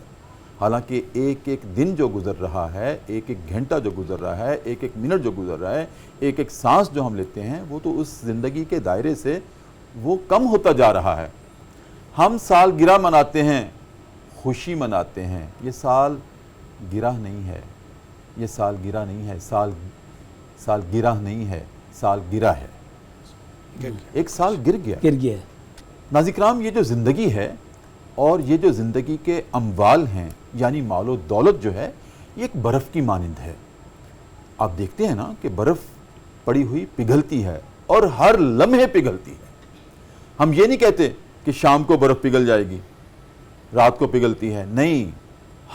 S1: حالانکہ ایک ایک دن جو گزر رہا ہے، ایک ایک گھنٹہ جو گزر رہا ہے، ایک ایک منٹ جو گزر رہا ہے، ایک ایک سانس جو ہم لیتے ہیں، وہ تو اس زندگی کے دائرے سے وہ کم ہوتا جا رہا ہے. ہم سال گرہ مناتے ہیں، خوشی مناتے ہیں. یہ سال گرہ نہیں ہے، یہ سال گرہ نہیں ہے، سال گرہ نہیں ہے، سال گرہ ہے. ایک سال گر گیا. ناظرین کرام، یہ جو زندگی ہے اور یہ جو زندگی کے اموال ہیں، یعنی مال و دولت جو ہے، یہ ایک برف کی مانند ہے. آپ دیکھتے ہیں نا کہ برف پڑی ہوئی پگھلتی ہے، اور ہر لمحے پگھلتی ہے. ہم یہ نہیں کہتے کہ شام کو برف پگھل جائے گی، رات کو پگھلتی ہے، نہیں،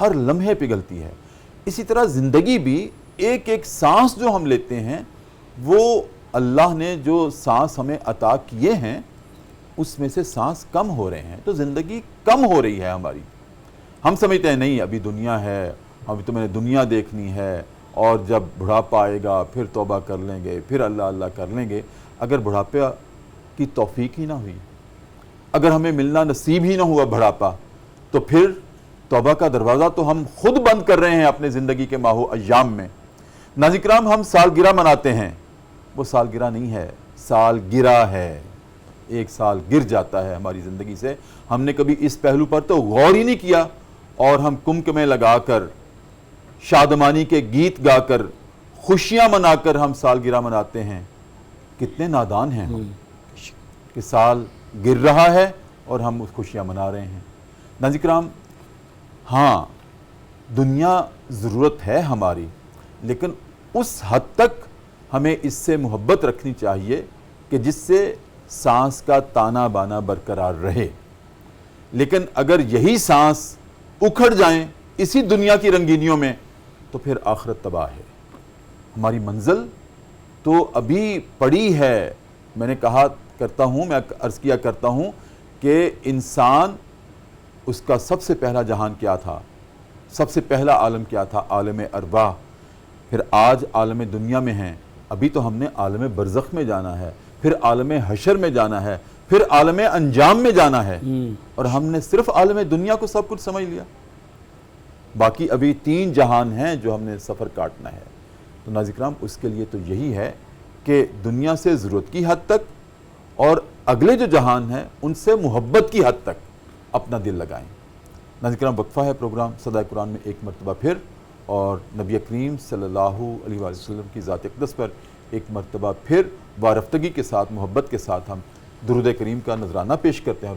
S1: ہر لمحے پگھلتی ہے. اسی طرح زندگی بھی ایک ایک سانس جو ہم لیتے ہیں، وہ اللہ نے جو سانس ہمیں عطا کیے ہیں اس میں سے سانس کم ہو رہے ہیں، تو زندگی کم ہو رہی ہے ہماری. ہم سمجھتے ہیں نہیں ابھی دنیا ہے، ابھی تو میں نے دنیا دیکھنی ہے، اور جب بڑھاپا آئے گا پھر توبہ کر لیں گے، پھر اللہ اللہ کر لیں گے. اگر بڑھاپے کی توفیق ہی نہ ہوئی، اگر ہمیں ملنا نصیب ہی نہ ہوا بڑھاپا، تو پھر توبہ کا دروازہ تو ہم خود بند کر رہے ہیں اپنے زندگی کے ماہ و ایام میں. ناظرین کرام، ہم سالگرہ مناتے ہیں، وہ سالگرہ نہیں ہے، سالگرہ ہے. ایک سال گر جاتا ہے ہماری زندگی سے. ہم نے کبھی اس پہلو پر تو غور ہی نہیں کیا، اور ہم کمکمے لگا کر، شادمانی کے گیت گا کر، خوشیاں منا کر ہم سالگرہ مناتے ہیں. کتنے نادان ہیں ہم کہ سال گر رہا ہے اور ہم اس خوشیاں منا رہے ہیں. ناظرین کرام، ہاں دنیا ضرورت ہے ہماری، لیکن اس حد تک ہمیں اس سے محبت رکھنی چاہیے کہ جس سے سانس کا تانا بانا برقرار رہے. لیکن اگر یہی سانس اکھڑ جائیں اسی دنیا کی رنگینیوں میں، تو پھر آخرت تباہ ہے. ہماری منزل تو ابھی پڑی ہے. میں نے کہا کرتا ہوں، میں عرض کیا کرتا ہوں کہ انسان، اس کا سب سے پہلا جہان کیا تھا؟ سب سے پہلا عالم کیا تھا؟ عالم ارواح. پھر آج عالم دنیا میں ہیں، ابھی تو ہم نے عالم برزخ میں جانا ہے، پھر عالم حشر میں جانا ہے، پھر عالم انجام میں جانا ہے. اور ہم نے صرف عالم دنیا کو سب کچھ سمجھ لیا. باقی ابھی 3 جہان ہیں جو ہم نے سفر کاٹنا ہے. تو ناظرین کرام، اس کے لیے تو یہی ہے کہ دنیا سے ضرورت کی حد تک، اور اگلے جو جہان ہیں ان سے محبت کی حد تک اپنا دل لگائیں. ناظرین کرام، وقفہ ہے پروگرام صدائے قرآن میں ایک مرتبہ پھر، اور نبی کریم صلی اللہ علیہ وآلہ وسلم کی ذات اقدس پر ایک مرتبہ پھر وارفتگی کے ساتھ، محبت کے ساتھ ہم درود کریم کا نذرانہ پیش کرتے ہیں.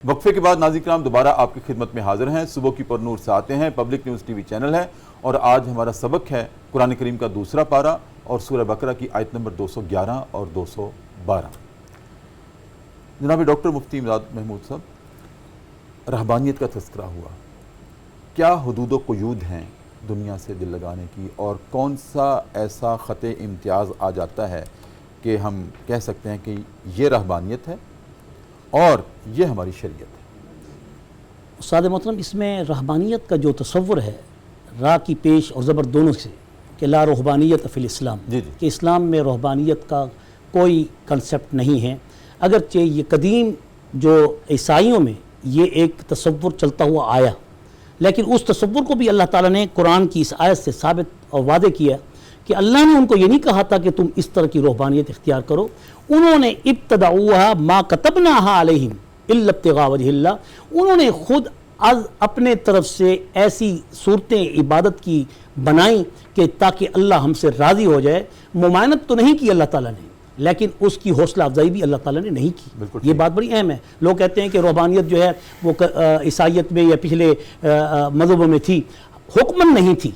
S1: وقفے کے بعد ناظرین کرام دوبارہ آپ کی خدمت میں حاضر ہیں. صبح کی پر نور سے آتے ہیں، public news T V channel ہے، اور آج ہمارا سبق ہے قرآن کریم کا دوسرا پارہ اور سورہ بقرہ کی آیت نمبر 211 اور 212۔ جناب ڈاکٹر مفتی امداد محمود صاحب، رہبانیت کا تذکرہ ہوا، کیا حدود و قیود ہیں دنیا سے دل لگانے کی، اور کون سا ایسا خط امتیاز آ جاتا ہے کہ ہم کہہ سکتے ہیں کہ یہ رہبانیت ہے اور یہ ہماری شریعت ہے؟
S2: استاد محترم، اس میں رہبانیت کا جو تصور ہے، را کی پیش اور زبر دونوں سے، کہ لا رہبانیت فی الاسلام،
S1: جی جی،
S2: کہ اسلام میں رہبانیت کا کوئی کنسپٹ نہیں ہے، اگرچہ یہ قدیم جو عیسائیوں میں یہ ایک تصور چلتا ہوا آیا، لیکن اس تصور کو بھی اللہ تعالیٰ نے قرآن کی اس آیت سے ثابت اور واضح کیا کہ اللہ نے ان کو یہ نہیں کہا تھا کہ تم اس طرح کی رہبانیت اختیار کرو، انہوں نے ابتدعوها ما كتبناها علیہم الا ابتغاء وجہ اللہ، انہوں نے خود از اپنے طرف سے ایسی صورتیں عبادت کی بنائیں کہ تاکہ اللہ ہم سے راضی ہو جائے۔ ممانعت تو نہیں کی اللہ تعالیٰ نے، لیکن اس کی حوصلہ افزائی بھی اللہ تعالیٰ نے نہیں کی۔ یہ بات بڑی اہم ہے۔ لوگ کہتے ہیں کہ رہبانیت جو ہے وہ عیسائیت میں یا پچھلے مذہبوں میں تھی، حکمن نہیں تھی،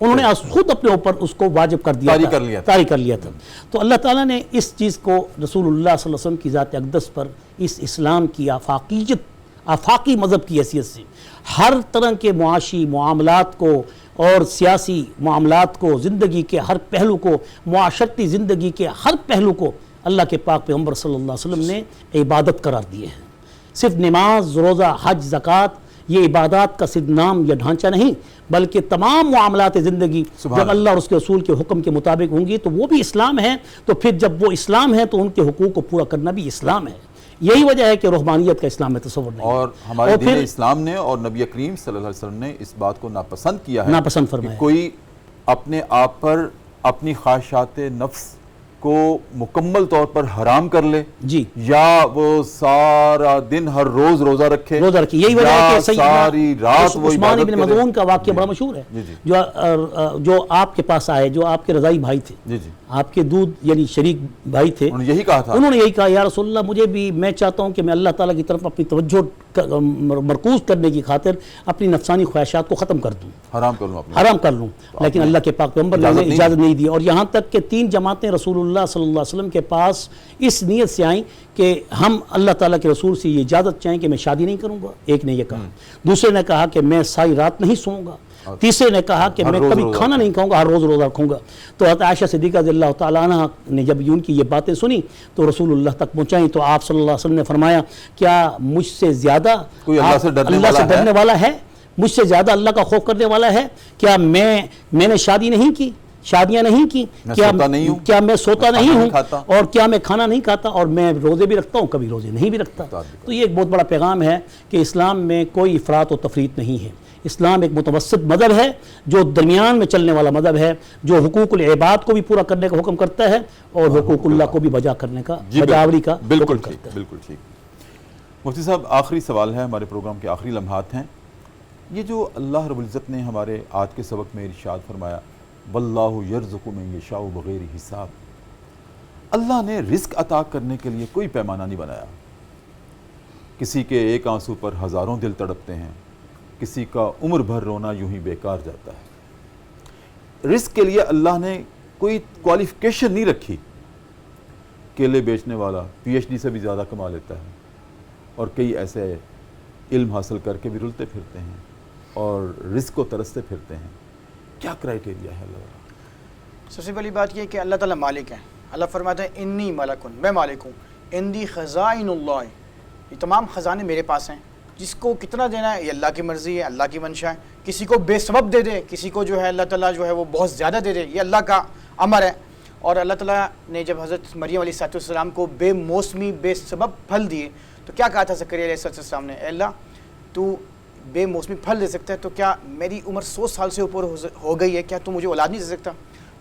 S2: انہوں نے خود اپنے اوپر اس کو واجب کر دیا تھا، طاری کر لیا تھا۔ تو اللہ تعالیٰ نے اس چیز کو رسول اللہ صلی اللہ علیہ وسلم کی ذات اقدس پر اس اسلام کی آفاقی مذہب کی حیثیت سے ہر طرح کے معاشی معاملات کو اور سیاسی معاملات کو، زندگی کے ہر پہلو کو، معاشرتی زندگی کے ہر پہلو کو اللہ کے پاک پیغمبر صلی اللہ علیہ وسلم نے عبادت قرار دیے ہیں۔ صرف نماز، روزہ، حج، زکوٰۃ یہ عبادات کا صرف نام یا ڈھانچہ نہیں، بلکہ تمام معاملات زندگی جب اللہ اور اس کے رسول کے حکم کے مطابق ہوں گی تو وہ بھی اسلام ہے۔ تو پھر جب وہ اسلام ہے تو ان کے حقوق کو پورا کرنا بھی اسلام ہے۔ یہی وجہ ہے کہ رہبانیت کا اسلام میں تصور نہیں،
S1: اور ہمارے دین اسلام نے اور نبی کریم صلی اللہ علیہ وسلم نے اس بات کو ناپسند کیا ہے،
S2: ناپسند فرمایا
S1: کہ کوئی اپنے آپ پر اپنی خواہشات نفس کو مکمل طور پر حرام کر لے،
S2: جی،
S1: یا وہ سارا دن ہر روز روزہ رکھے،
S2: یہی وجہ ہے کہ
S1: ساری رات وہ
S2: عثمان
S1: عبادت
S2: ابن
S1: کرے۔
S2: مظعون کا واقعہ بڑا مشہور ہے،
S1: جی جی
S2: جو آپ کے پاس آئے، جو آپ کے رضائی بھائی تھے،
S1: جی جی،
S2: آپ کے دودھ یعنی شریک بھائی تھے،
S1: انہوں نے یہی کہا تھا،
S2: انہوں نے یہی کہا یا رسول اللہ مجھے بھی، میں چاہتا ہوں کہ میں اللہ تعالیٰ کی طرف اپنی توجہ مرکوز کرنے کی خاطر اپنی نفسانی خواہشات کو ختم کر دوں، حرام کر لوں، لیکن اللہ کے پاک پیغمبر نے اجازت نہیں دی۔ اور یہاں تک کہ 3 جماعتیں رسول اللہ صلی اللہ علیہ وسلم کے پاس اس نیت سے آئیں کہ ہم اللہ تعالیٰ کے رسول سے یہ اجازت چاہیں کہ میں شادی نہیں کروں گا، ایک نے یہ کہا، دوسرے نے کہا کہ میں ساری رات نہیں سوؤں گا، تیسرے نے کہا کہ میں کبھی کھانا نہیں کھاؤں گا، ہر روز روزہ رکھوں گا۔ تو حضرت عائشہ صدیقہ رضی اللہ تعالیٰ عنہ نے جب ان کی یہ باتیں سنی تو رسول اللہ تک پہنچائیں، تو آپ صلی اللہ علیہ وسلم نے فرمایا کیا مجھ سے زیادہ
S1: کوئی اللہ سے
S2: ڈرنے والا ہے، مجھ سے زیادہ اللہ کا خوف کرنے والا ہے؟ کیا میں نے شادی نہیں کی، شادیاں نہیں کی، کیا میں سوتا نہیں ہوں، اور کیا میں کھانا نہیں کھاتا، اور میں روزے بھی رکھتا ہوں، کبھی روزے نہیں بھی رکھتا۔ تو یہ ایک بہت بڑا پیغام ہے کہ اسلام میں کوئی افراط و تفریط نہیں ہے۔ اسلام ایک متوسط مذہب ہے جو درمیان میں چلنے والا مذہب ہے، جو حقوق العباد کو بھی پورا کرنے کا حکم کرتا ہے اور حقوق اللہ کو بھی بجا کرنے کا، بجاوری کا حکم کرتا ہے۔
S1: بالکل ٹھیک۔ مفتی صاحب، آخری سوال ہے، ہمارے پروگرام کے آخری لمحات ہیں۔ یہ جو اللہ رب العزت نے ہمارے آج کے سبق میں ارشاد فرمایا واللہ یرزق من یشاء بغیر حساب، اللہ نے رزق عطا کرنے کے لیے کوئی پیمانہ نہیں بنایا۔ کسی کے ایک آنسو پر ہزاروں دل تڑپتے ہیں، کسی کا عمر بھر رونا یوں ہی بیکار جاتا ہے۔ رزق کے لیے اللہ نے کوئی کوالیفیکیشن نہیں رکھی۔ کیلے بیچنے والا پی ایچ ڈی سے بھی زیادہ کما لیتا ہے، اور کئی ایسے علم حاصل کر کے بھی رلتے پھرتے ہیں اور رزق کو ترستے پھرتے ہیں۔ کیا کرائیٹیریا ہے اللہ؟
S3: سب سے پہلی بات یہ کہ اللہ تعالیٰ مالک ہے۔ اللہ فرماتا ہے انی ملکن، میں مالک ہوں، عندی خزائن اللہ، یہ تمام خزانے میرے پاس ہیں۔ جس کو کتنا دینا ہے یہ اللہ کی مرضی ہے، اللہ کی منشا ہے۔ کسی کو بے سبب دے دے، کسی کو جو ہے اللہ تعالیٰ جو ہے وہ بہت زیادہ دے دے، یہ اللہ کا امر ہے۔ اور اللہ تعالیٰ نے جب حضرت مریم علیہ السلام کو بے موسمی بے سبب پھل دیے تو کیا کہا تھا زکریا علیہ السلام نے؟ اے اللہ تو بے موسمی پھل دے سکتا ہے، تو کیا میری عمر 100 سال سے اوپر ہو گئی ہے، کیا تو مجھے اولاد نہیں دے سکتا؟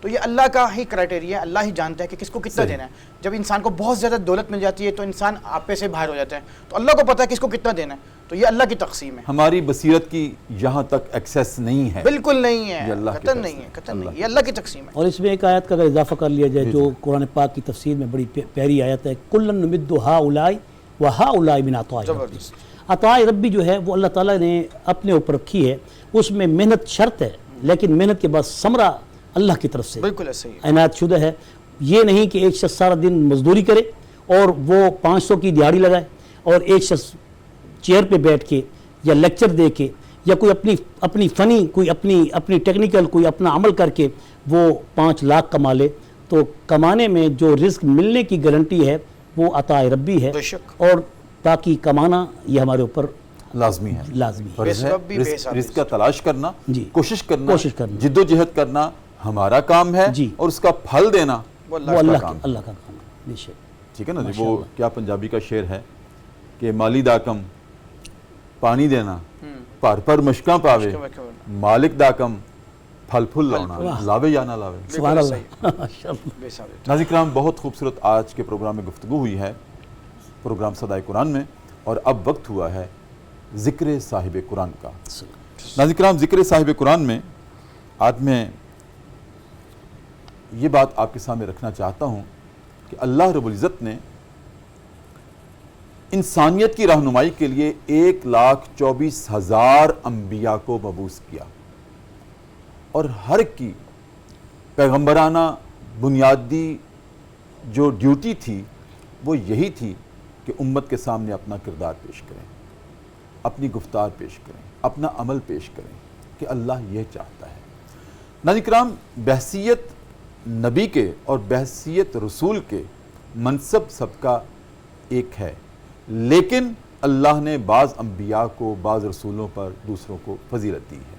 S3: تو یہ اللہ کا ہی کرائٹیریا ہے، اللہ ہی جانتا ہے کہ کس کو کتنا دینا ہے۔ جب انسان کو بہت زیادہ دولت مل جاتی ہے تو انسان آپے سے باہر ہو جاتا ہے، تو اللہ کو پتہ ہے کس کو کتنا دینا ہے، تو یہ اللہ کی تقسیم ہے۔
S1: ہماری بصیرت کی یہاں تک ایکسیس نہیں ہے،
S3: بالکل نہیں ہے،
S1: قطعاً
S3: نہیں ہے، قطعاً نہیں، یہ اللہ کی تقسیم ہے۔
S2: اور اس میں ایک آیت کا اگر اضافہ کر لیا جائے جو قرآن پاک کی تفسیر میں بڑی پیاری آیت ہے، کُلًا نُمِدُّ ہؤلاء وہؤلاء من عطاء ربی۔ عطاء ربی جو ہے وہ اللہ تعالیٰ نے اپنے اوپر رکھی ہے، اس میں محنت شرط ہے، لیکن محنت کے بعد ثمرہ اللہ کی طرف سے
S3: بالکل ایسے ہی
S2: عنایت شدہ ہے. یہ نہیں کہ ایک شخص سارا دن مزدوری کرے اور وہ 500 کی دیہاڑی لگائے اور ایک شخص چیئر پہ بیٹھ کے یا لیکچر دے کے یا کوئی اپنی فنی کوئی اپنی ٹیکنیکل کوئی اپنا عمل کر کے وہ 5 لاکھ کما لے. تو کمانے میں جو رزق ملنے کی گارنٹی ہے وہ عطا ربی ہے,
S3: بے شک.
S2: اور باقی کمانا یہ ہمارے اوپر
S1: لازمی ہے,
S2: لازمی ہے.
S1: فرض ہے.
S3: سبب بھی بے حساب
S1: رزق کا تلاش کرنا,
S2: جی.
S1: کوشش کرنا,
S2: کوشش کرنا.
S1: جد و جہد کرنا ہمارا کام ہے,
S2: جی.
S1: اور اس کا پھل دینا
S3: وہ
S2: وہ اللہ کا کام ہے. بے شک.
S1: ٹھیک ہے نا جی. وہ کیا پنجابی کا شعر ہے کہ مالی دا کم پانی دینا پر مشکاں پاوے, مالک دا کم پھل پھل لاؤنا, لاوے یا نہ لاوے.
S2: سبحان اللہ.
S3: بے حساب.
S1: ناظرین کرام, بہت خوبصورت آج کے پروگرام میں گفتگو ہوئی ہے, پروگرام صدائے قرآن میں, اور اب وقت ہوا ہے ذکر صاحب قرآن کا. ناظرین کرام, ذکر صاحب قرآن میں آج میں یہ بات آپ کے سامنے رکھنا چاہتا ہوں کہ اللہ رب العزت نے انسانیت کی رہنمائی کے لیے 1,24,000 انبیاء کو مبعوث کیا, اور ہر کی پیغمبرانہ بنیادی جو ڈیوٹی تھی وہ یہی تھی کہ امت کے سامنے اپنا کردار پیش کریں, اپنی گفتار پیش کریں, اپنا عمل پیش کریں کہ اللہ یہ چاہتا ہے. ناظرین کرام, بحیثیت نبی کے اور بحیثیت رسول کے منصب سب کا ایک ہے, لیکن اللہ نے بعض انبیاء کو بعض رسولوں پر دوسروں کو فضیلت دی ہے.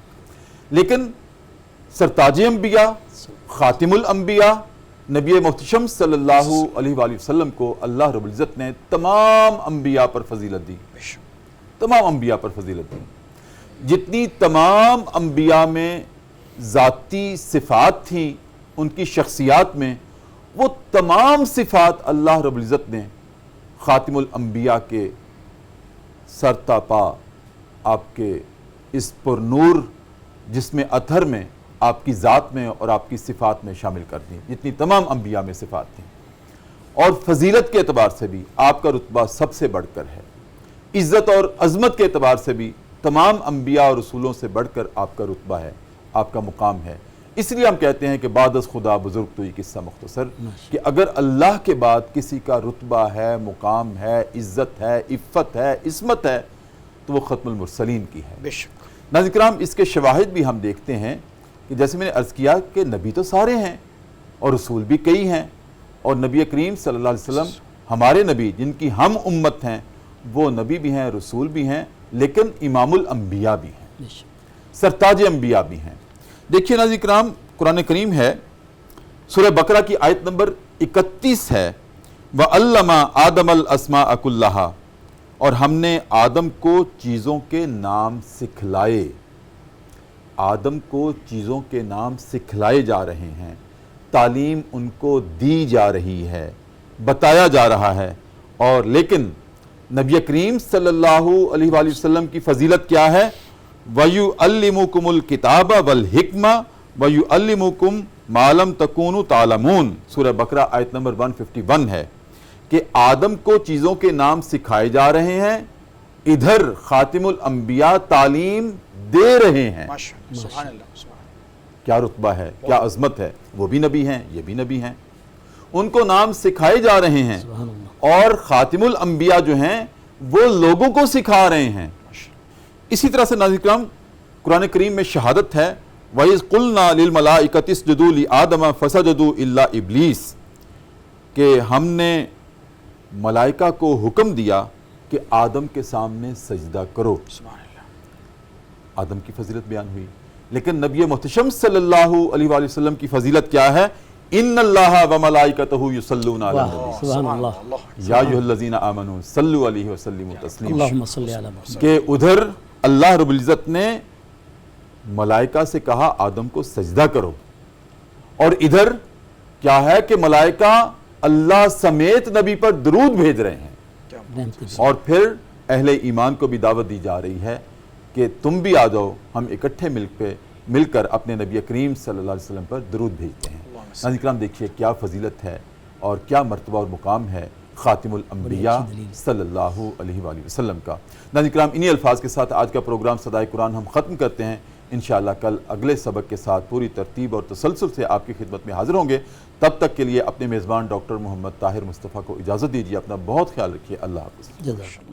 S1: لیکن سرتاج انبیاء, خاتم الانبیاء, نبی محتشم صلی اللہ علیہ وآلہ وسلم کو اللہ رب العزت نے تمام انبیاء پر فضیلت دی, تمام انبیاء پر فضیلت دی. جتنی تمام انبیاء میں ذاتی صفات تھیں ان کی شخصیات میں, وہ تمام صفات اللہ رب العزت نے خاتم الانبیاء کے سر تا پا آپ کے اس پر نور جس میں اطہر میں آپ کی ذات میں اور آپ کی صفات میں شامل کر دیں, جتنی تمام انبیاء میں صفات تھیں. اور فضیلت کے اعتبار سے بھی آپ کا رتبہ سب سے بڑھ کر ہے, عزت اور عظمت کے اعتبار سے بھی تمام انبیاء اور رسولوں سے بڑھ کر آپ کا رتبہ ہے, آپ کا مقام ہے. اس لیے ہم کہتے ہیں کہ بعد از خدا بزرگ تو یہ قصہ مختصر, کہ اگر اللہ کے بعد کسی کا رتبہ ہے, مقام ہے, عزت ہے, عفت ہے, عصمت ہے, تو وہ ختم المرسلین کی ہے.
S3: بے شک.
S1: ناظرین کرام, اس کے شواہد بھی ہم دیکھتے ہیں کہ جیسے میں نے عرض کیا کہ نبی تو سارے ہیں اور رسول بھی کئی ہیں, اور نبی کریم صلی اللہ علیہ وسلم ہمارے نبی جن کی ہم امت ہیں وہ نبی بھی ہیں, رسول بھی ہیں, لیکن امام الانبیاء بھی ہیں, سرتاج انبیاء بھی ہیں. دیکھیے ناظرین کرام, قرآن کریم ہے, سورہ بقرہ کی آیت نمبر 31 ہے, وَعَلَّمَ آدَمَ الْأَسْمَاءَ كُلَّهَا, اور ہم نے آدم کو چیزوں کے نام سکھلائے. آدم کو چیزوں کے نام سکھلائے جا رہے ہیں, تعلیم ان کو دی جا رہی ہے, بتایا جا رہا ہے. اور لیکن نبی کریم صلی اللہ علیہ وآلہ وسلم کی فضیلت کیا ہے؟ وَيُعَلِّمُكُمُ الْكِتَابَ وَالْحِكْمَةَ وَيُعَلِّمُكُمْ مَا لَمْ تَكُونُوا تَعْلَمُونَ. سورہ بقرہ آیت نمبر 151 ہے کہ آدم کو چیزوں کے نام سکھائے جا رہے ہیں, ادھر خاتم الانبیاء تعلیم دے رہے ہیں.
S3: سبحان اللہ.
S1: کیا رتبہ ہے, کیا عظمت ہے. وہ بھی نبی ہیں, یہ بھی نبی ہیں, ان کو نام سکھائے جا رہے ہیں, اور خاتم الانبیاء جو ہیں وہ لوگوں کو سکھا رہے ہیں. اسی طرح سے ناظرین کرام, قرآن کریم میں شہادت ہے, وَإِذْ قُلْنَا لِلْمَلَائِكَةِ اسْجُدُوا لِآدَمَ فَسَجَدُوا إِلَّا إِبْلِيسَ, کہ ہم نے ملائکہ کو حکم دیا کہ آدم کے سامنے سجدہ کرو.
S3: سبحان اللہ.
S1: آدم کی فضیلت بیان ہوئی, لیکن نبی محتشم صلی اللہ علیہ وآلہ وسلم کی فضیلت کیا ہے؟ ان اللہ وملائکتہ یصلون علی النبی
S2: سبحان اللہ.
S1: یا ایھا الذین آمنوا صلوا علیہ وسلموا تسلیما.
S2: اللہم صلی علی محمد.
S1: کہ ادھر اللہ رب العزت نے ملائکہ سے کہا آدم کو سجدہ کرو, اور ادھر کیا ہے کہ ملائکہ اللہ سمیت نبی پر درود بھیج رہے ہیں, اور پھر اہل ایمان کو بھی دعوت دی جا رہی ہے کہ تم بھی آ جاؤ, ہم اکٹھے مل کر اپنے نبی کریم صلی اللہ علیہ وسلم پر درود بھیجتے ہیں. ناظرین کرام, دیکھیے کیا فضیلت ہے اور کیا مرتبہ اور مقام ہے خاتم الانبیاء صلی اللہ علیہ وآلہ وسلم کا. ناظرین کرام, انہی الفاظ کے ساتھ آج کا پروگرام صدائے قرآن ہم ختم کرتے ہیں. انشاءاللہ کل اگلے سبق کے ساتھ پوری ترتیب اور تسلسل سے آپ کی خدمت میں حاضر ہوں گے. تب تک کے لیے اپنے میزبان ڈاکٹر محمد طاہر مصطفیٰ کو اجازت دیجیے. اپنا بہت خیال رکھیے. اللہ حافظ.
S2: جزاک اللہ.